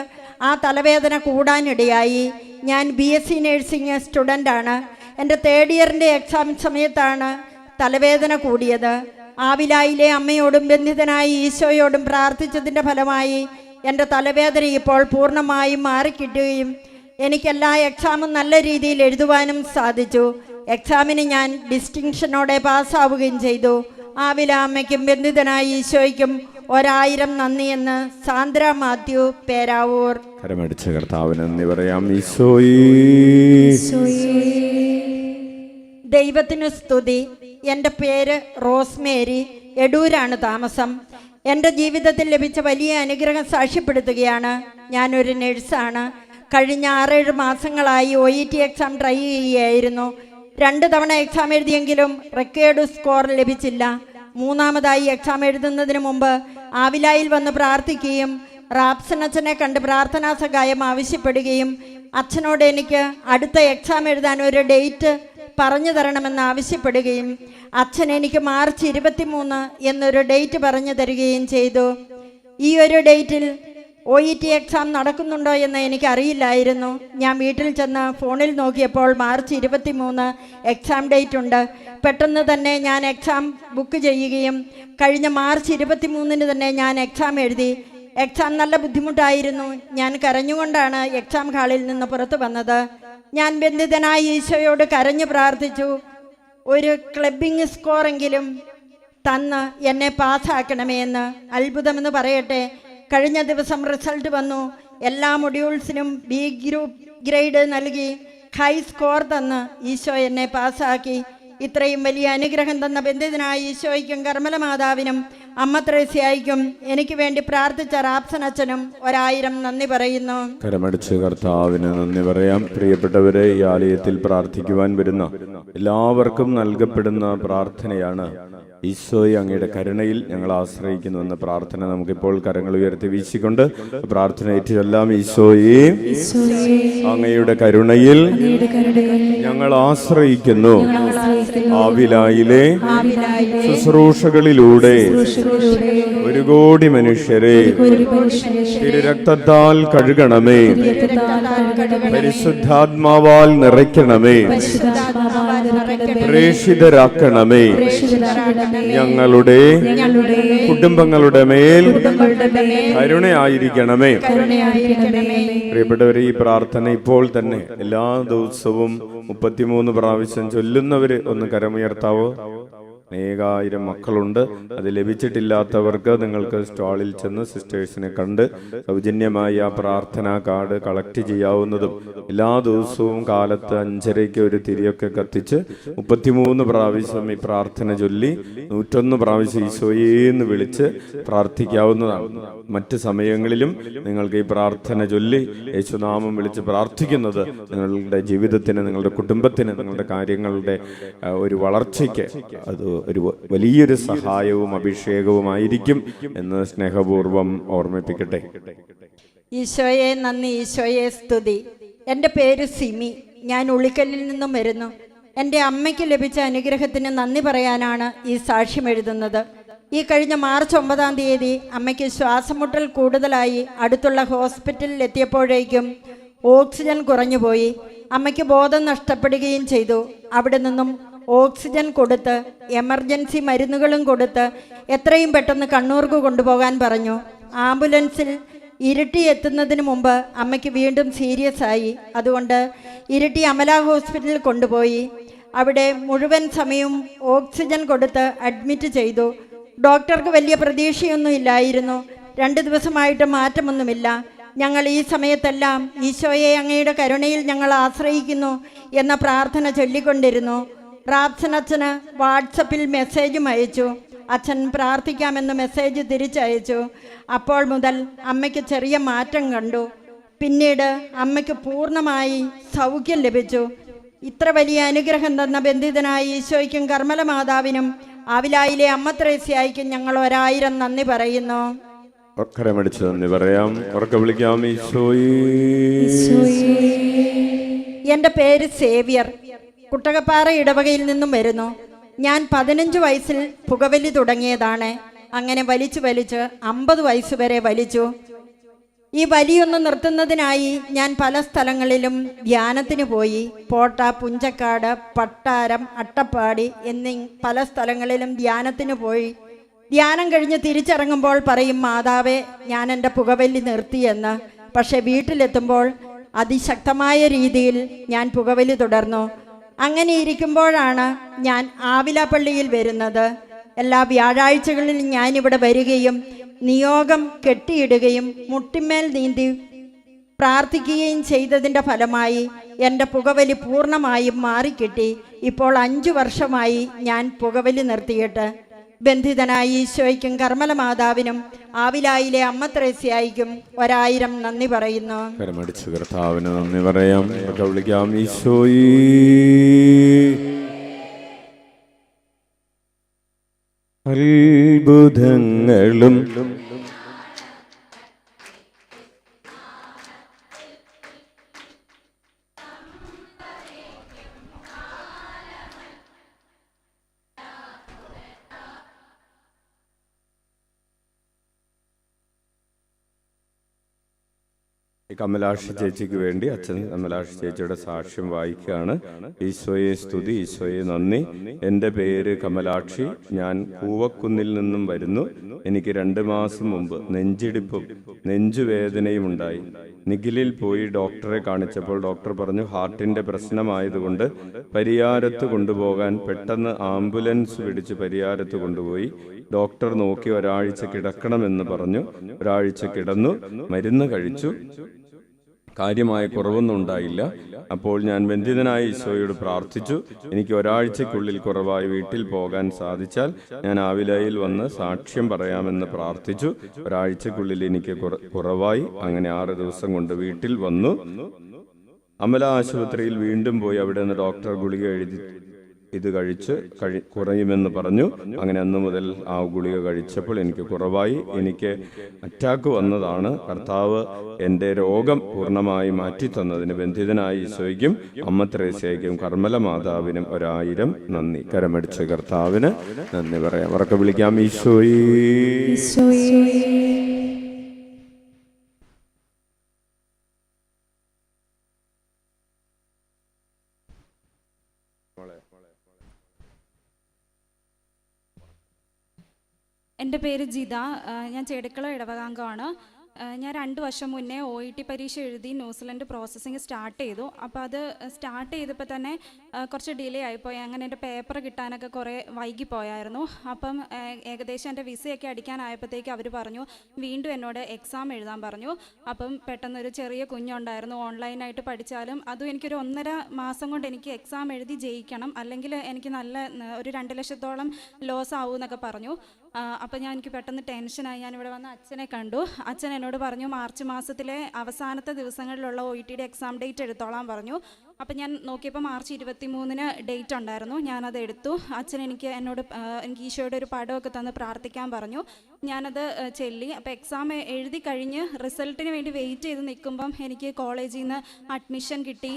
ആ തലവേദന കൂടാനിടയായി. ഞാൻ BSc നഴ്സിംഗ് സ്റ്റുഡൻ്റാണ്. എൻ്റെ 3rd ഇയറിൻ്റെ എക്സാം സമയത്താണ് തലവേദന കൂടിയത്. ആവിലായിലെ അമ്മയോടും ബന്ധിതനായ ഈശോയോടും പ്രാർത്ഥിച്ചതിൻ്റെ ഫലമായി എൻ്റെ തലവേദന ഇപ്പോൾ പൂർണ്ണമായും മാറിക്കിട്ടുകയും എനിക്കെല്ലാ എക്സാമും നല്ല രീതിയിൽ എഴുതുവാനും സാധിച്ചു. എക്സാമിന് ഞാൻ ഡിസ്റ്റിങ്ഷനോടെ പാസ്സാവുകയും ചെയ്തു. ആവില അമ്മയ്ക്കും ബന്ധിതനായ ഈശോയ്ക്കും 1000 നന്ദിയെന്ന് സാന്ദ്ര മാത്യു, പേരാവൂർ. കരമടിച്ച കർത്താവിന് നന്ദി പറയാം. ഈശോയേ ദൈവത്തിനു സ്തുതി. എൻ്റെ പേര് റോസ്മേരി, എടൂരാണ് താമസം. എൻ്റെ ജീവിതത്തിൽ ലഭിച്ച വലിയ അനുഗ്രഹം സാക്ഷ്യപ്പെടുത്തുകയാണ്. ഞാനൊരു നഴ്സാണ്. കഴിഞ്ഞ 6-7 മാസങ്ങളായി OET എക്സാം ട്രൈ ചെയ്യുകയായിരുന്നു. 2 തവണ എക്സാം എഴുതിയെങ്കിലും റെക്കോർഡ് സ്കോർ ലഭിച്ചില്ല. 3ാമതായി എക്സാം എഴുതുന്നതിന് മുമ്പ് ആവിലായിൽ വന്ന് പ്രാർത്ഥിക്കുകയും റാപ്സനച്ഛനെ കണ്ട് പ്രാർത്ഥനാ സഹായം ആവശ്യപ്പെടുകയും അച്ഛനോട് എനിക്ക് അടുത്ത എക്സാം എഴുതാൻ ഒരു ഡേറ്റ് പറഞ്ഞു തരണമെന്ന് ആവശ്യപ്പെടുകയും അച്ഛൻ എനിക്ക് മാർച്ച് 23 എന്നൊരു ഡേറ്റ് പറഞ്ഞു തരികയും ചെയ്തു. ഈ ഒരു ഡേറ്റിൽ OET എക്സാം നടക്കുന്നുണ്ടോ എന്ന് എനിക്കറിയില്ലായിരുന്നു. ഞാൻ വീട്ടിൽ ചെന്ന് ഫോണിൽ നോക്കിയപ്പോൾ മാർച്ച് 23 എക്സാം ഡേറ്റ് ഉണ്ട്. പെട്ടെന്ന് തന്നെ ഞാൻ എക്സാം ബുക്ക് ചെയ്യുകയും കഴിഞ്ഞ മാർച്ച് 23 തന്നെ ഞാൻ എക്സാം എഴുതി. എക്സാം നല്ല ബുദ്ധിമുട്ടായിരുന്നു. ഞാൻ കരഞ്ഞുകൊണ്ടാണ് എക്സാം ഹാളിൽ നിന്ന് പുറത്തു വന്നത്. ഞാൻ ബന്ധിതനായ ഈശോയോട് കരഞ്ഞു പ്രാർത്ഥിച്ചു, ഒരു ക്ലബിംഗ് സ്കോറെങ്കിലും തന്ന് എന്നെ പാസ്സാക്കണമേ എന്ന്. അത്ഭുതമെന്ന് പറയട്ടെ, കഴിഞ്ഞ ദിവസം റിസൾട്ട് വന്നു. എല്ലാ മൊഡ്യൂൾസിനും B ഗ്രൂപ്പ് ഗ്രേഡ് നൽകി ഹൈ സ്കോർ തന്ന് ഈശോ എന്നെ പാസ്സാക്കി. ഇത്രയും വലിയ അനുഗ്രഹം തന്ന ബന്ധിതനായ ഈശോയ്ക്കും കർമ്മല മാതാവിനും അമ്മ ത്രേസ്യായിക്കും എനിക്ക് വേണ്ടി പ്രാർത്ഥിച്ച റാപ്സനച്ഛനും 1000 നന്ദി പറയുന്നു. കരമടിച്ച് കർത്താവിന് നന്ദി പറയാം. പ്രിയപ്പെട്ടവരെ, ഈ ആലയത്തിൽ പ്രാർത്ഥിക്കുവാൻ വരുന്ന എല്ലാവർക്കും നൽകപ്പെടുന്ന പ്രാർത്ഥനയാണ് ഈശോയെ അങ്ങയുടെ കരുണയിൽ ഞങ്ങൾ ആശ്രയിക്കുന്നു എന്ന പ്രാർത്ഥന. നമുക്കിപ്പോൾ കരങ്ങൾ ഉയർത്തി വീശിക്കൊണ്ട് പ്രാർത്ഥന ഏറ്റുചൊല്ലാം. ഈശോയെ അങ്ങയുടെ കരുണയിൽ ഞങ്ങൾ ആശ്രയിക്കുന്നു. ആവിലായിലെ ശുശ്രൂഷകളിലൂടെ 1 കോടി മനുഷ്യരെ തിരുരക്തത്താൽ കഴുകണമേ, പരിശുദ്ധാത്മാവാൽ നിറയ്ക്കണമേ, പ്രേഷിതരാക്കണമേ. ഞങ്ങളുടെ കുടുംബങ്ങളുടെ മേൽ കരുണയായിരിക്കണമേ. പ്രിയപ്പെട്ടവരെ, ഈ പ്രാർത്ഥന ഇപ്പോൾ തന്നെ എല്ലാ ദിവസവും 33 പ്രാവശ്യം ചൊല്ലുന്നവര് ഒന്ന് കരമുയർത്താവോ? അനേകായിരം മക്കളുണ്ട്. അത് ലഭിച്ചിട്ടില്ലാത്തവർക്ക് നിങ്ങൾക്ക് സ്റ്റാളിൽ ചെന്ന് സിസ്റ്റേഴ്സിനെ കണ്ട് സൗജന്യമായി ആ പ്രാർത്ഥനാ കാർഡ് കളക്ട് ചെയ്യാവുന്നതും. എല്ലാ ദിവസവും കാലത്ത് 5:30 ഒരു തിരിയൊക്കെ കത്തിച്ച് 33 പ്രാവശ്യം ഈ പ്രാർത്ഥന ചൊല്ലി 101 പ്രാവശ്യം ഈശോയേന്ന് വിളിച്ച് പ്രാർത്ഥിക്കാവുന്നതാണ്. മറ്റ് സമയങ്ങളിലും നിങ്ങൾക്ക് ഈ പ്രാർത്ഥന ചൊല്ലി യേശുനാമം വിളിച്ച് പ്രാർത്ഥിക്കുന്നത് നിങ്ങളുടെ ജീവിതത്തിന്, നിങ്ങളുടെ കുടുംബത്തിന്, നിങ്ങളുടെ കാര്യങ്ങളുടെ ഒരു വളർച്ചയ്ക്ക് അത് ഒരു വലിയൊരു സഹായവും അഭിഷേകവുമായിരിക്കും എന്ന് സ്നേഹപൂർവം ഓർമ്മിപ്പിക്കട്ടെ. ഈശോയെ നന്ദി, ഈശോയെ സ്തുതി. എൻ്റെ പേര് സിമി. ഞാൻ ഉളിക്കലിൽ നിന്നും വരുന്നു. എൻ്റെ അമ്മയ്ക്ക് ലഭിച്ച അനുഗ്രഹത്തിന് നന്ദി പറയാനാണ് ഈ സാക്ഷ്യം എഴുതുന്നത്. ഈ കഴിഞ്ഞ മാർച്ച് 9-ാം തീയതി അമ്മയ്ക്ക് ശ്വാസമുട്ടൽ കൂടുതലായി അടുത്തുള്ള ഹോസ്പിറ്റലിൽ എത്തിയപ്പോഴേക്കും ഓക്സിജൻ കുറഞ്ഞുപോയി. അമ്മയ്ക്ക് ബോധം നഷ്ടപ്പെടുകയും ചെയ്തു. അവിടെ നിന്നും ഓക്സിജൻ കൊടുത്ത് എമർജൻസി മരുന്നുകളും കൊടുത്ത് എത്രയും പെട്ടെന്ന് കണ്ണൂർക്ക് കൊണ്ടുപോകാൻ പറഞ്ഞു. ആംബുലൻസിൽ ഇരിട്ടി എത്തുന്നതിന് മുമ്പ് അമ്മയ്ക്ക് വീണ്ടും സീരിയസ് ആയി. അതുകൊണ്ട് ഇരിട്ടി അമല ഹോസ്പിറ്റലിൽ കൊണ്ടുപോയി. അവിടെ മുഴുവൻ സമയവും ഓക്സിജൻ കൊടുത്ത് അഡ്മിറ്റ് ചെയ്തു. ഡോക്ടർക്ക് വലിയ പ്രതീക്ഷയൊന്നും ഇല്ലായിരുന്നു. 2 ദിവസമായിട്ട് മാറ്റമൊന്നുമില്ല. ഞങ്ങൾ ഈ സമയത്തെല്ലാം ഈശോയെ അങ്ങയുടെ കരുണയിൽ ഞങ്ങൾ ആശ്രയിക്കുന്നു എന്ന പ്രാർത്ഥന ചൊല്ലിക്കൊണ്ടിരുന്നു. റാപ്സനച്ഛന് വാട്സപ്പിൽ മെസ്സേജും അയച്ചു. അച്ഛൻ പ്രാർത്ഥിക്കാമെന്ന് മെസ്സേജ് തിരിച്ചയച്ചു. അപ്പോൾ മുതൽ അമ്മയ്ക്ക് ചെറിയ മാറ്റം കണ്ടു. പിന്നീട് അമ്മയ്ക്ക് പൂർണ്ണമായി സൗഖ്യം ലഭിച്ചു. ഇത്ര വലിയ അനുഗ്രഹം തന്ന ബന്ധിതനായ ഈശോയ്ക്കും കർമ്മല മാതാവിനും ആവിലായിലെ അമ്മ ത്രേസ്യായിക്കും ഞങ്ങൾ 1000 നന്ദി പറയുന്നു. കരമടിച്ച് നന്ദി പറയാം. ഉറക്കെ വിളിക്കാം. ഈശോയേ. എൻ്റെ പേര് സേവ്യർ. കുട്ടകപ്പാറ ഇടവകയിൽ നിന്നും വരുന്നു. ഞാൻ 15 വയസ്സിൽ പുകവലി തുടങ്ങിയതാണ്. അങ്ങനെ വലിച്ച് 50 വയസ്സ് വരെ വലിച്ചു. ഈ വലിയൊന്ന് നിർത്തുന്നതിനായി ഞാൻ പല സ്ഥലങ്ങളിലും ധ്യാനത്തിന് പോയി. പോട്ട, പുഞ്ചക്കാട്, പട്ടാരം, അട്ടപ്പാടി എന്നീ പല സ്ഥലങ്ങളിലും ധ്യാനത്തിന് പോയി. ധ്യാനം കഴിഞ്ഞ് തിരിച്ചിറങ്ങുമ്പോൾ പറയും, മാതാവേ, ഞാൻ എൻ്റെ പുകവലി നിർത്തിയെന്ന്. പക്ഷെ വീട്ടിലെത്തുമ്പോൾ അതിശക്തമായ രീതിയിൽ ഞാൻ പുകവലി തുടർന്നു. അങ്ങനെ ഇരിക്കുമ്പോഴാണ് ഞാൻ ആവിലാപ്പള്ളിയിൽ വരുന്നത്. എല്ലാ വ്യാഴാഴ്ചകളിലും ഞാനിവിടെ വരികയും നിയോഗം കെട്ടിയിടുകയും മുട്ടിന്മേൽ നീന്തി പ്രാർത്ഥിക്കുകയും ചെയ്തതിൻ്റെ ഫലമായി എൻ്റെ പുകവലി പൂർണ്ണമായും മാറിക്കിട്ടി. ഇപ്പോൾ 5 വർഷമായി ഞാൻ പുകവലി നിർത്തിയിട്ട്. ബന്ധിതനായ ഈശോയ്ക്കും കർമ്മല മാതാവിനും ആവിലായിലെ അമ്മ ത്രേസ്യായിക്കും 1000 നന്ദി പറയുന്നു. കരമടിച്ച് കർത്താവിന് നന്ദി പറയാം. വിളിക്കാം, ഈശോയേ അത്ഭുതങ്ങളും കമലാക്ഷി ചേച്ചിക്ക് വേണ്ടി അച്ഛൻ കമലാക്ഷി ചേച്ചിയുടെ സാക്ഷ്യം വായിക്കുകയാണ്. ഈശോയെ സ്തുതി, ഈശോയെ നന്ദി. എൻ്റെ പേര് കമലാക്ഷി. ഞാൻ കൂവക്കുന്നിൽ നിന്നും വരുന്നു. എനിക്ക് 2 മാസം മുമ്പ് നെഞ്ചിടിപ്പും നെഞ്ചുവേദനയും ഉണ്ടായി. നിഖിലിൽ പോയി ഡോക്ടറെ കാണിച്ചപ്പോൾ ഡോക്ടർ പറഞ്ഞു, ഹാർട്ടിന്റെ പ്രശ്നമായതുകൊണ്ട് പരിയാരത്ത് കൊണ്ടുപോകാൻ. പെട്ടെന്ന് ആംബുലൻസ് പിടിച്ച് പരിയാരത്ത് കൊണ്ടുപോയി. ഡോക്ടർ നോക്കി ഒരാഴ്ച കിടക്കണമെന്ന് പറഞ്ഞു. ഒരാഴ്ച കിടന്നു, മരുന്ന് കഴിച്ചു. കാര്യമായ കുറവൊന്നും ഉണ്ടായില്ല. അപ്പോൾ ഞാൻ ബന്ധിതനായ ഈശോയോട് പ്രാർത്ഥിച്ചു, എനിക്ക് ഒരാഴ്ചക്കുള്ളിൽ കുറവായി വീട്ടിൽ പോകാൻ സാധിച്ചാൽ ഞാൻ ആവിലയിൽ വന്ന് സാക്ഷ്യം പറയാമെന്ന് പ്രാർത്ഥിച്ചു. ഒരാഴ്ചക്കുള്ളിൽ എനിക്ക് കുറവായി. അങ്ങനെ 6 ദിവസം കൊണ്ട് വീട്ടിൽ വന്നു. അമല ആശുപത്രിയിൽ വീണ്ടും പോയി. അവിടെ നിന്ന് ഡോക്ടർ ഗുളിക എഴുതി, ഇത് കഴിച്ച് കുറയുമെന്ന് പറഞ്ഞു. അങ്ങനെ അന്ന് മുതൽ ആ ഗുളിക കഴിച്ചപ്പോൾ എനിക്ക് കുറവായി. എനിക്ക് അറ്റാക്ക് വന്നതാണ്. കർത്താവ് എൻ്റെ രോഗം പൂർണ്ണമായി മാറ്റിത്തന്നതിന് ബന്ധിതനായ ഈശോയ്ക്കും അമ്മ ത്രേസ്യയ്ക്കും കർമ്മല മാതാവിനും 1000 നന്ദി. കരമടിച്ച കർത്താവിന് നന്ദി പറയാം. അവർക്ക് വിളിക്കാം, ഈശോയേ. എൻ്റെ പേര് ജിത. ഞാൻ ചെടുക്കള ഇടവകാംഗമാണ്. ഞാൻ 2 വർഷം മുന്നേ OET പരീക്ഷ എഴുതി ന്യൂസിലൻഡ് പ്രോസസ്സിങ് സ്റ്റാർട്ട് ചെയ്തു. അപ്പോൾ അത് സ്റ്റാർട്ട് ചെയ്തപ്പോൾ തന്നെ കുറച്ച് ഡിലേ ആയിപ്പോയി. അങ്ങനെ എൻ്റെ പേപ്പർ കിട്ടാനൊക്കെ കുറേ വൈകിപ്പോയായിരുന്നു. അപ്പം ഏകദേശം എൻ്റെ വിസയൊക്കെ അടിക്കാനായപ്പോഴത്തേക്ക് അവർ പറഞ്ഞു, വീണ്ടും എന്നോട് എക്സാം എഴുതാൻ പറഞ്ഞു. അപ്പം പെട്ടെന്നൊരു ചെറിയ കുഞ്ഞുണ്ടായിരുന്നു. ഓൺലൈനായിട്ട് പഠിച്ചാലും അതും എനിക്കൊരു 1.5 മാസം കൊണ്ട് എനിക്ക് എക്സാം എഴുതി ജയിക്കണം, അല്ലെങ്കിൽ എനിക്ക് ഒരു 2 ലക്ഷത്തോളം ലോസ് ആവും എന്നൊക്കെ പറഞ്ഞു. അപ്പോൾ എനിക്ക് പെട്ടെന്ന് ടെൻഷനായി. ഞാനിവിടെ വന്ന് അച്ഛനെ കണ്ടു. അച്ഛൻ എന്നോട് പറഞ്ഞു, മാർച്ച് മാസത്തിലെ അവസാനത്തെ ദിവസങ്ങളിലുള്ള OETയുടെ എക്സാം ഡേറ്റ് എടുത്തോളാൻ പറഞ്ഞു. അപ്പം ഞാൻ നോക്കിയപ്പോൾ മാർച്ച് 23-ന് ഡേറ്റ് ഉണ്ടായിരുന്നു. ഞാനത് എടുത്തു. അച്ഛൻ എനിക്ക് ഈശോയുടെ ഒരു പടമൊക്കെ തന്ന് പ്രാർത്ഥിക്കാൻ പറഞ്ഞു. ഞാനത് ചെല്ലി. അപ്പോൾ എക്സാം എഴുതി കഴിഞ്ഞ് റിസൾട്ടിന് വേണ്ടി വെയിറ്റ് ചെയ്ത് നിൽക്കുമ്പം എനിക്ക് കോളേജിൽ നിന്ന് അഡ്മിഷൻ കിട്ടി.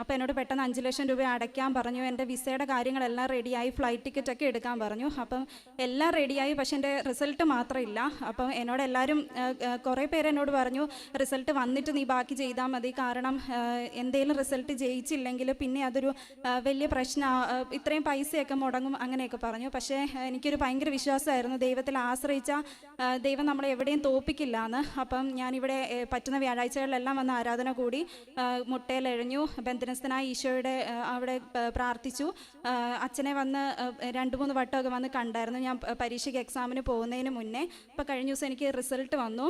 അപ്പോൾ എന്നോട് പെട്ടെന്ന് 5 ലക്ഷം രൂപ അടയ്ക്കാൻ പറഞ്ഞു. എൻ്റെ വിസയുടെ കാര്യങ്ങളെല്ലാം റെഡിയായി, ഫ്ലൈറ്റ് ടിക്കറ്റൊക്കെ എടുക്കാൻ പറഞ്ഞു. അപ്പം എല്ലാം റെഡിയായി, പക്ഷെ എൻ്റെ റിസൾട്ട് മാത്രമില്ല. അപ്പം എന്നോട് എല്ലാവരും കുറേ പേര് എന്നോട് പറഞ്ഞു, റിസൾട്ട് വന്നിട്ട് നീ ബാക്കി ചെയ്താൽ മതി, കാരണം എന്തെങ്കിലും റിസൾട്ട് ജയിച്ചില്ലെങ്കിൽ പിന്നെ അതൊരു വലിയ പ്രശ്നം, ഇത്രയും പൈസയൊക്കെ മുടങ്ങും, അങ്ങനെയൊക്കെ പറഞ്ഞു. പക്ഷേ എനിക്കൊരു ഭയങ്കര വിശ്വാസമായിരുന്നു, ദൈവത്തിൽ ആശ്രയിച്ച ദൈവം നമ്മളെ എവിടെയും തോൽപ്പിക്കില്ല എന്ന്. അപ്പം ഞാനിവിടെ പറ്റുന്ന വ്യാഴാഴ്ചകളിലെല്ലാം വന്ന് ആരാധന കൂടി, മുട്ടയിലെഴഞ്ഞു, ബന്ധനസ്ഥനായ ഈശോയുടെ അവിടെ പ്രാർത്ഥിച്ചു. അച്ഛനെ വന്ന് 2-3 വട്ടമൊക്കെ വന്ന് കണ്ടായിരുന്നു ഞാൻ പരീക്ഷയ്ക്ക് എക്സാമിന് പോകുന്നതിന് മുന്നേ. അപ്പോൾ കഴിഞ്ഞ ദിവസം എനിക്ക് റിസൾട്ട് വന്നു.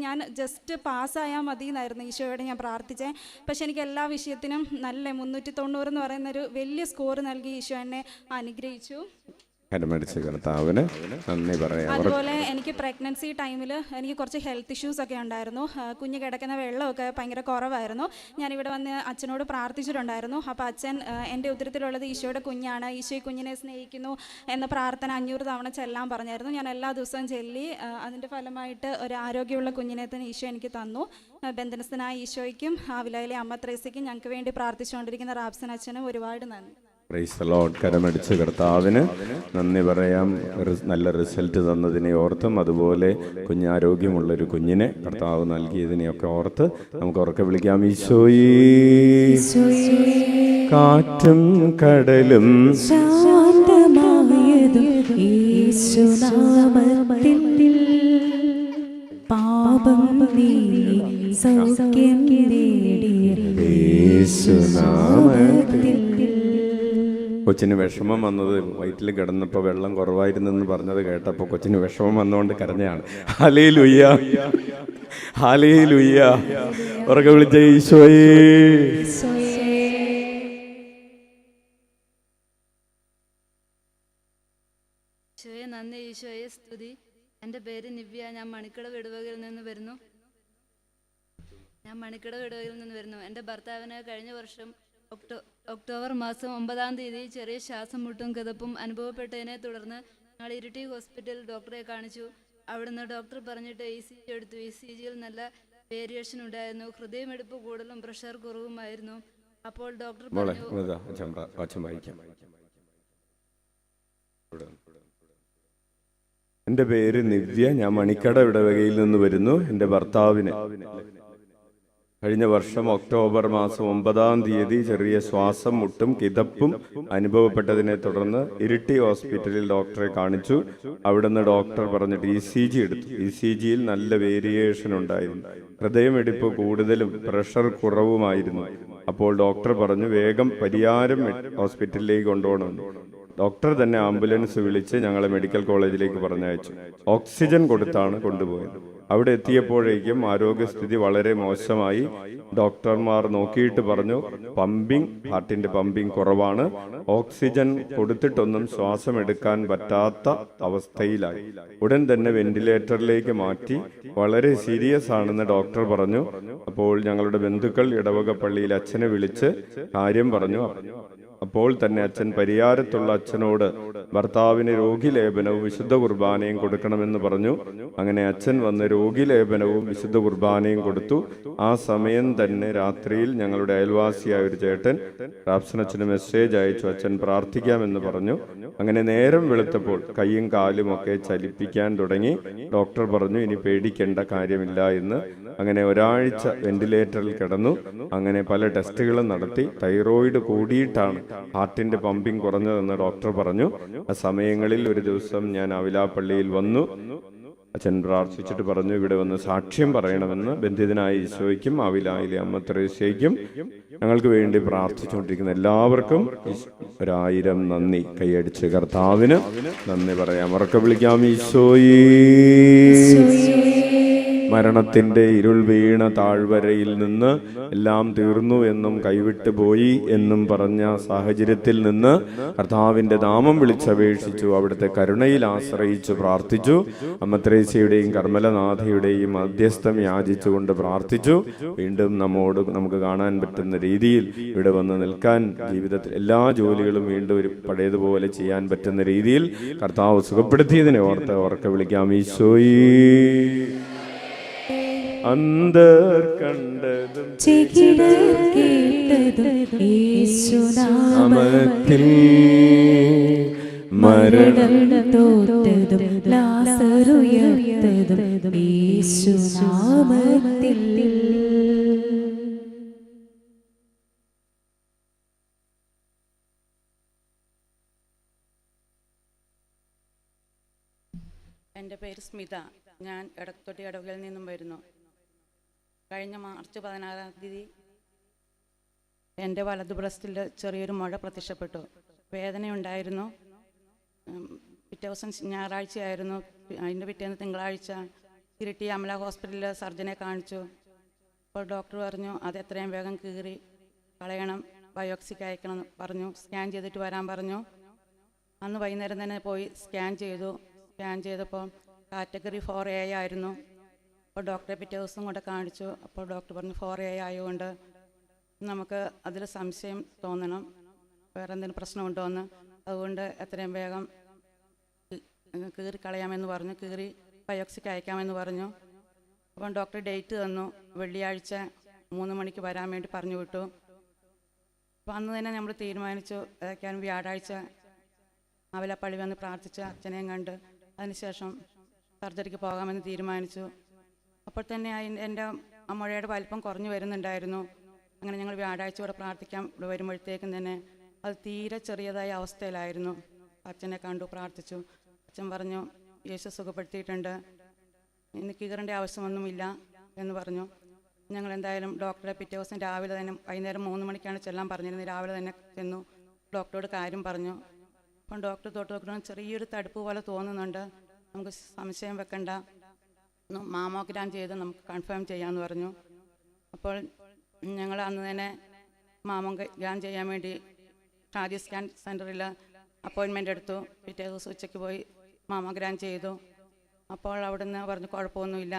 ഞാൻ ജസ്റ്റ് പാസ്സായാൽ മതി എന്നായിരുന്നു ഈശോയോട് ഞാൻ പ്രാർത്ഥിച്ചത്. പക്ഷെ എനിക്ക് എല്ലാ വിഷയത്തിനും നല്ല 390 എന്ന് പറയുന്നൊരു വലിയ സ്കോർ നൽകി ഈശോ എന്നെ അനുഗ്രഹിച്ചു. അതുപോലെ എനിക്ക് പ്രഗ്നൻസി ടൈമിൽ എനിക്ക് കുറച്ച് ഹെൽത്ത് ഇഷ്യൂസ് ഒക്കെ ഉണ്ടായിരുന്നു. കുഞ്ഞ് കിടക്കുന്ന വെള്ളമൊക്കെ ഭയങ്കര കുറവായിരുന്നു. ഞാനിവിടെ വന്ന് അച്ഛനോട് പ്രാർത്ഥിച്ചിട്ടുണ്ടായിരുന്നു. അപ്പോൾ അച്ഛൻ എൻ്റെ ഉദരത്തിലുള്ളത് ഈശോയുടെ കുഞ്ഞാണ്, ഈശോ ഈ കുഞ്ഞിനെ സ്നേഹിക്കുന്നു എന്ന പ്രാർത്ഥന 500 തവണ ചെല്ലാൻ പറഞ്ഞായിരുന്നു. ഞാൻ എല്ലാ ദിവസവും ചൊല്ലി. അതിൻ്റെ ഫലമായിട്ട് ഒരു ആരോഗ്യമുള്ള കുഞ്ഞിനെ തന്നെ ഈശോ എനിക്ക് തന്നു. ബന്ധനസ്ഥനായ ഈശോയ്ക്കും ആവിലയിലെ അമ്മ ത്രേസ്യയ്ക്കും ഞങ്ങൾക്ക് വേണ്ടി പ്രാർത്ഥിച്ചുകൊണ്ടിരിക്കുന്ന റാബ്സൻ അച്ഛനും ഒരുപാട് നന്ദി. Price the Lord. കരമടിച്ച് കർത്താവിന് നന്ദി പറയാം. നല്ല റിസൾട്ട് തന്നതിനെ ഓർത്തും അതുപോലെ കുഞ്ഞാരോഗ്യമുള്ളൊരു കുഞ്ഞിനെ കർത്താവ് നൽകിയതിനെയൊക്കെ ഓർത്ത് നമുക്ക് ഉറക്കെ വിളിക്കാം. ഈശോയേ, കാറ്റും കടലും ശാന്തമായതും യേശുനാമത്തിൽ പാപം നീങ്ങി സൗഖ്യം നേടിയ യേശുനാമത്തിൽ. കൊച്ചിന് വിഷമം വന്നത് വയറ്റിൽ കിടന്നപ്പോൾ വെള്ളം കുറവായിരുന്നെന്ന് പറഞ്ഞത് കേട്ടപ്പോൾ കൊച്ചിന് വിഷമം വന്നുകൊണ്ട് കരഞ്ഞാണ്. Hallelujah, hallelujah. ഉറക്കെ വിളിച്ച ഈശോയേ. ഈശോയെ നന്ദി, ഈശോയെ സ്തുതി. എൻ്റെ പേര് നിവ്യ. ഞാൻ മണിക്കടവ് ഇടവകയിൽ നിന്ന് വരുന്നു. എൻ്റെ ഭർത്താവിന് കഴിഞ്ഞ വർഷം ഒക്ടോബർ മാസം 9-ാം തീയതി ചെറിയ ശ്വാസം മുട്ടും കിതപ്പും അനുഭവപ്പെട്ടതിനെ തുടർന്ന് ഞങ്ങൾ ഇരിട്ടി ഹോസ്പിറ്റലിൽ ഡോക്ടറെ കാണിച്ചു. അവിടുന്ന് ഡോക്ടർ പറഞ്ഞിട്ട് ECG എടുത്തു. ECGയിൽ നല്ല വേരിയേഷൻ ഉണ്ടായിരുന്നു. ഹൃദയമെടുപ്പ് കൂടുതലും പ്രഷർ കുറവുമായിരുന്നു. അപ്പോൾ ഡോക്ടർ പറഞ്ഞു, എൻ്റെ പേര് നിവ്യ. ഞാൻ മണിക്കട ഇടവകയിൽ നിന്ന് വരുന്നു. എൻ്റെ ഭർത്താവിന് കഴിഞ്ഞ വർഷം ഒക്ടോബർ മാസം 9-ാം തീയതി ചെറിയ ശ്വാസം മുട്ടും കിതപ്പും അനുഭവപ്പെട്ടതിനെ തുടർന്ന് ഇരിട്ടി ഹോസ്പിറ്റലിൽ ഡോക്ടറെ കാണിച്ചു. അവിടുന്ന് ഡോക്ടർ പറഞ്ഞിട്ട് ECG എടുത്തു. ECGയിൽ നല്ല വേരിയേഷൻ ഉണ്ടായിരുന്നു. ഹൃദയമിടിപ്പ് കൂടുതലും പ്രഷർ കുറവുമായിരുന്നു. അപ്പോൾ ഡോക്ടർ പറഞ്ഞു വേഗം പരിയാരം ഹോസ്പിറ്റലിലേക്ക് കൊണ്ടുപോകണമെന്ന്. ഡോക്ടർ തന്നെ ആംബുലൻസ് വിളിച്ച് ഞങ്ങളെ മെഡിക്കൽ കോളേജിലേക്ക് പറഞ്ഞയച്ചു. ഓക്സിജൻ കൊടുത്താണ് കൊണ്ടുപോയത്. അവിടെ എത്തിയപ്പോഴേക്കും ആരോഗ്യസ്ഥിതി വളരെ മോശമായി. ഡോക്ടർമാർ നോക്കിയിട്ട് പറഞ്ഞു ഹാർട്ടിന്റെ പമ്പിംഗ് കുറവാണ്, ഓക്സിജൻ കൊടുത്തിട്ടൊന്നും ശ്വാസം എടുക്കാൻ പറ്റാത്ത അവസ്ഥയിലായി. ഉടൻ തന്നെ വെന്റിലേറ്ററിലേക്ക് മാറ്റി. വളരെ സീരിയസ് ആണെന്ന് ഡോക്ടർ പറഞ്ഞു. അപ്പോൾ ഞങ്ങളുടെ ബന്ധുക്കൾ ഇടവക പള്ളിയിൽ അച്ഛനെ വിളിച്ച് കാര്യം പറഞ്ഞു. അപ്പോൾ തന്നെ അച്ഛൻ പരിയാരത്തുള്ള അച്ഛനോട് ഭർത്താവിന് രോഗിലേപനവും വിശുദ്ധ കുർബാനയും കൊടുക്കണമെന്ന് പറഞ്ഞു. അങ്ങനെ അച്ഛൻ വന്ന് രോഗിലേപനവും വിശുദ്ധ കുർബാനയും കൊടുത്തു. ആ സമയം തന്നെ രാത്രിയിൽ ഞങ്ങളുടെ അയൽവാസിയായ ഒരു ചേട്ടൻ റാപ്സൻ അച്ഛന് മെസ്സേജ് അയച്ചു. അച്ഛൻ പ്രാർത്ഥിക്കാമെന്ന് പറഞ്ഞു. അങ്ങനെ നേരം വെളുത്തപ്പോൾ കൈയും കാലും ഒക്കെ ചലിപ്പിക്കാൻ തുടങ്ങി. ഡോക്ടർ പറഞ്ഞു ഇനി പേടിക്കേണ്ട കാര്യമില്ല എന്ന്. അങ്ങനെ ഒരാഴ്ച വെന്റിലേറ്ററിൽ കിടന്നു. അങ്ങനെ പല ടെസ്റ്റുകളും നടത്തി. തൈറോയിഡ് കൂടിയിട്ടാണ് ഹാർട്ടിന്റെ പമ്പിംഗ് കുറഞ്ഞതെന്ന് ഡോക്ടർ പറഞ്ഞു. ആ സമയങ്ങളിൽ ഒരു ദിവസം ഞാൻ അവിലാപ്പള്ളിയിൽ വന്നു. അച്ഛൻ പ്രാർത്ഥിച്ചിട്ട് പറഞ്ഞു ഇവിടെ വന്ന് സാക്ഷ്യം പറയണമെന്ന്. ബന്ധിതനായ ഈശോയ്ക്കും അവിലായിലെ അമ്മ തെരേസയ്ക്കും ഞങ്ങൾക്ക് വേണ്ടി പ്രാർത്ഥിച്ചുകൊണ്ടിരിക്കുന്ന എല്ലാവർക്കും 1000 നന്ദി. കൈയടിച്ച് കർത്താവിന് നന്ദി പറയാം. ഉറക്കെ വിളിക്കാം. ഈശോയേ. മരണത്തിന്റെ ഇരുൾ വീണ താഴ്വരയിൽ നിന്ന് എല്ലാം തീർന്നു എന്നും കൈവിട്ടു പോയി എന്നും പറഞ്ഞ സാഹചര്യത്തിൽ നിന്ന് കർത്താവിന്റെ നാമം വിളിച്ചപേക്ഷിച്ചു. അവിടുത്തെ കരുണയിൽ ആശ്രയിച്ചു പ്രാർത്ഥിച്ചു. അമ്മ തെരേസയുടെയും കർമ്മലനാഥയുടെയും മധ്യസ്ഥം യാചിച്ചുകൊണ്ട് പ്രാർത്ഥിച്ചു. വീണ്ടും നമുക്ക് കാണാൻ പറ്റുന്ന രീതിയിൽ ഇവിടെ വന്ന് നിൽക്കാൻ, ജീവിതത്തിൽ എല്ലാ ജോലികളും വീണ്ടും ഒരു പഴയതുപോലെ ചെയ്യാൻ പറ്റുന്ന രീതിയിൽ കർത്താവ് സുഖപ്പെടുത്തിയതിനെ ഓർത്ത് ഉറക്കെ വിളിക്കാം. ഈശോയേ. അന്തർ കണ്ടതും കേട്ടതും യേശുനാമത്തിൽ മരണം തോറ്റതും ലാസറുയർത്തതും യേശുനാമത്തിൽ. എൻ്റെ പേര് സ്മിത. ഞാൻ എടത്തൊട്ടി ഇടവകയിൽ നിന്നും വരുന്നു. കഴിഞ്ഞ മാർച്ച് 16-ാം തീയതി എൻ്റെ വലതു ബ്രസ്റ്റിൽ ചെറിയൊരു മുഴ പ്രത്യക്ഷപ്പെട്ടു. വേദനയുണ്ടായിരുന്നു. പിറ്റേ ദിവസം ഞായറാഴ്ചയായിരുന്നു. അതിൻ്റെ പിറ്റേന്ന് തിങ്കളാഴ്ച ഇരിട്ടി അമല ഹോസ്പിറ്റലിൽ സർജനെ കാണിച്ചു. അപ്പോൾ ഡോക്ടർ പറഞ്ഞു അത് എത്രയും വേഗം കീറി കളയണം, ബയോപ്സിക്ക് അയക്കണം പറഞ്ഞു. സ്കാൻ ചെയ്തിട്ട് വരാൻ പറഞ്ഞു. അന്ന് വൈകുന്നേരം തന്നെ പോയി സ്കാൻ ചെയ്തു. സ്കാൻ ചെയ്തപ്പോൾ കാറ്റഗറി 4A ആയിരുന്നു. അപ്പോൾ ഡോക്ടറെ പിറ്റേ ദിവസം കൊണ്ട് കാണിച്ചു. അപ്പോൾ ഡോക്ടർ പറഞ്ഞു 4A ആയതുകൊണ്ട് നമുക്ക് അതിൽ സംശയം തോന്നണം, വേറെ എന്തെങ്കിലും പ്രശ്നമുണ്ടോ എന്ന്. അതുകൊണ്ട് എത്രയും വേഗം കീറി കളയാമെന്ന് പറഞ്ഞു. കീറി ബയോപ്സിക്ക് അയക്കാമെന്ന് പറഞ്ഞു. അപ്പം ഡോക്ടർ ഡേറ്റ് തന്നു. വെള്ളിയാഴ്ച 3 മണിക്ക് വരാൻ വേണ്ടി പറഞ്ഞു വിട്ടു. അപ്പോൾ അന്ന് തന്നെ നമ്മൾ തീരുമാനിച്ചു അതൊക്കെയാണ് വ്യാഴാഴ്ച ആവിലപ്പള്ളി വന്ന് പ്രാർത്ഥിച്ച് അച്ഛനെയും കണ്ട് അതിനുശേഷം സർജറിക്ക് പോകാമെന്ന് തീരുമാനിച്ചു. അപ്പോൾ തന്നെ എൻ്റെ മുഴയുടെ വലിപ്പം കുറഞ്ഞു വരുന്നുണ്ടായിരുന്നു. അങ്ങനെ ഞങ്ങൾ വ്യാഴാഴ്ച ഇവിടെ പ്രാർത്ഥിക്കാൻ ഇവിടെ വരുമ്പോഴത്തേക്കും തന്നെ അത് തീരെ ചെറിയതായ അവസ്ഥയിലായിരുന്നു. അച്ഛനെ കണ്ടു, പ്രാർത്ഥിച്ചു. അച്ഛൻ പറഞ്ഞു യേശു സുഖപ്പെടുത്തിയിട്ടുണ്ട്, ഇന്ന് കീറേണ്ട ആവശ്യമൊന്നുമില്ല എന്ന് പറഞ്ഞു. ഞങ്ങൾ എന്തായാലും ഡോക്ടറെ പിറ്റേ ദിവസം രാവിലെ തന്നെ, വൈകുന്നേരം 3 മണിക്കാണ് ചെല്ലാൻ പറഞ്ഞിരുന്നത്, രാവിലെ തന്നെ ചെന്നു ഡോക്ടറോട് കാര്യം പറഞ്ഞു. അപ്പം ഡോക്ടർ തൊട്ട് നോക്കണം ചെറിയൊരു തടുപ്പ് പോലെ തോന്നുന്നുണ്ട്, നമുക്ക് സംശയം വെക്കണ്ട, മാമോഗ്രാം ചെയ്ത് നമുക്ക് കൺഫേം ചെയ്യാമെന്ന് പറഞ്ഞു. അപ്പോൾ ഞങ്ങൾ അന്ന് തന്നെ മാമോഗ്രാം ചെയ്യാൻ വേണ്ടി ഷാജി സ്കാൻ സെൻറ്ററിൽ അപ്പോയിൻമെൻ്റ് എടുത്തു. പിറ്റേ ദിവസം ഉച്ചയ്ക്ക് പോയി മാമോഗ്രാം ചെയ്തു. അപ്പോൾ അവിടുന്ന് പറഞ്ഞു കുഴപ്പമൊന്നുമില്ല,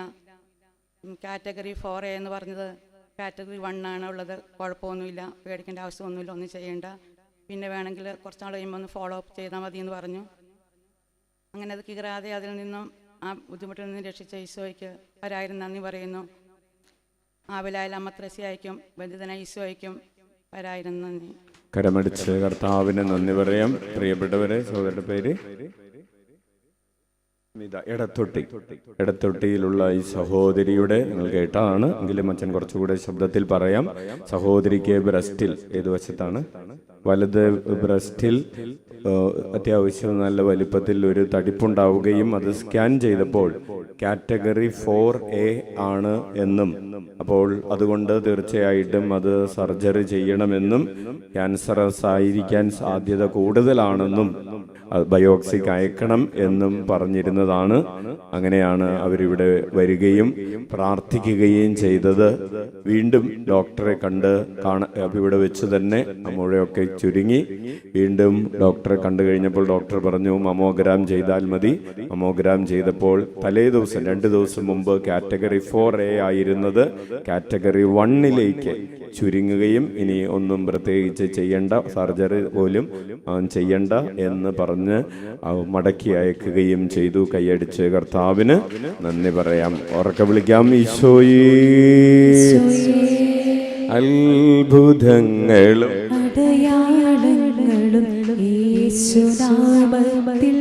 കാറ്റഗറി 4A എന്ന് പറഞ്ഞത് കാറ്റഗറി 1 ആണ് ഉള്ളത്, കുഴപ്പമൊന്നുമില്ല, പേടിക്കേണ്ട ആവശ്യമൊന്നുമില്ല, ഒന്നും ചെയ്യേണ്ട, പിന്നെ വേണമെങ്കിൽ കുറച്ചാൾ കഴിയുമ്പോൾ ഒന്ന് ഫോളോ അപ്പ് ചെയ്താൽ മതി എന്ന് പറഞ്ഞു. അങ്ങനെ അത് കീറാതെ അതിൽ നിന്നും ആ ബുദ്ധിമുട്ടിൽ നിന്ന് രക്ഷിച്ച ഈശോയ്ക്ക് 1000 നന്ദി പറയുന്നു. ആവിലായാലും അമ്മ ത്രസിയായിരിക്കും, ബന്ധിതനായ ഈശോയ്ക്കും 1000 നന്ദി. കരമടിച്ച് കർത്താവിന് നന്ദി പറയാം. പ്രിയപ്പെട്ടവരെ, സഹോദരന്റെ പേര് എടത്തൊട്ടിയിലുള്ള ഈ സഹോദരിയുടെ നിങ്ങൾ കേട്ടാണ്, എങ്കിലും അച്ഛൻ കുറച്ചുകൂടെ ശബ്ദത്തിൽ പറയാം. സഹോദരിക്ക് ബ്രസ്റ്റിൽ, ഏത് വശത്താണ്, വലത് ബ്രസ്റ്റിൽ അത്യാവശ്യം നല്ല വലിപ്പത്തിൽ ഒരു തടിപ്പുണ്ടാവുകയും അത് സ്കാൻ ചെയ്തപ്പോൾ കാറ്റഗറി 4A ആണ് എന്നും, അപ്പോൾ അതുകൊണ്ട് തീർച്ചയായിട്ടും അത് സർജറി ചെയ്യണമെന്നും ക്യാൻസറസ് ആയിരിക്കാൻ സാധ്യത കൂടുതലാണെന്നും ബയോപ്സിക്ക് അയക്കണം എന്നും പറഞ്ഞിരുന്നതാണ്. അങ്ങനെയാണ് അവരിവിടെ വരികയും പ്രാർത്ഥിക്കുകയും ചെയ്തത്. വീണ്ടും ഡോക്ടറെ കണ്ട് ഇവിടെ വെച്ച് തന്നെ മുഴയൊക്കെ ചുരുങ്ങി. വീണ്ടും ഡോക്ടറെ കണ്ടു കഴിഞ്ഞപ്പോൾ ഡോക്ടർ പറഞ്ഞു മമോഗ്രാം ചെയ്താൽ മതി. മമോഗ്രാം ചെയ്തപ്പോൾ തലേ ദിവസം 2 ദിവസം മുമ്പ് കാറ്റഗറി 4A ആയിരുന്നത് കാറ്റഗറി 1ലേക്ക് ചുരുങ്ങുകയും ഇനി ഒന്നും പ്രത്യേകിച്ച് ചെയ്യേണ്ട, സർജറി പോലും ചെയ്യണ്ട എന്ന് പറഞ്ഞ് മടക്കി അയക്കുകയും ചെയ്തു. കൈയടിച്ച് കർത്താവിന് നന്ദി പറയാം. ഉറക്കെ വിളിക്കാം, ഈശോയേ അത്ഭുതങ്ങളും അടയാളങ്ങളും യേശുനാമത്തിൽ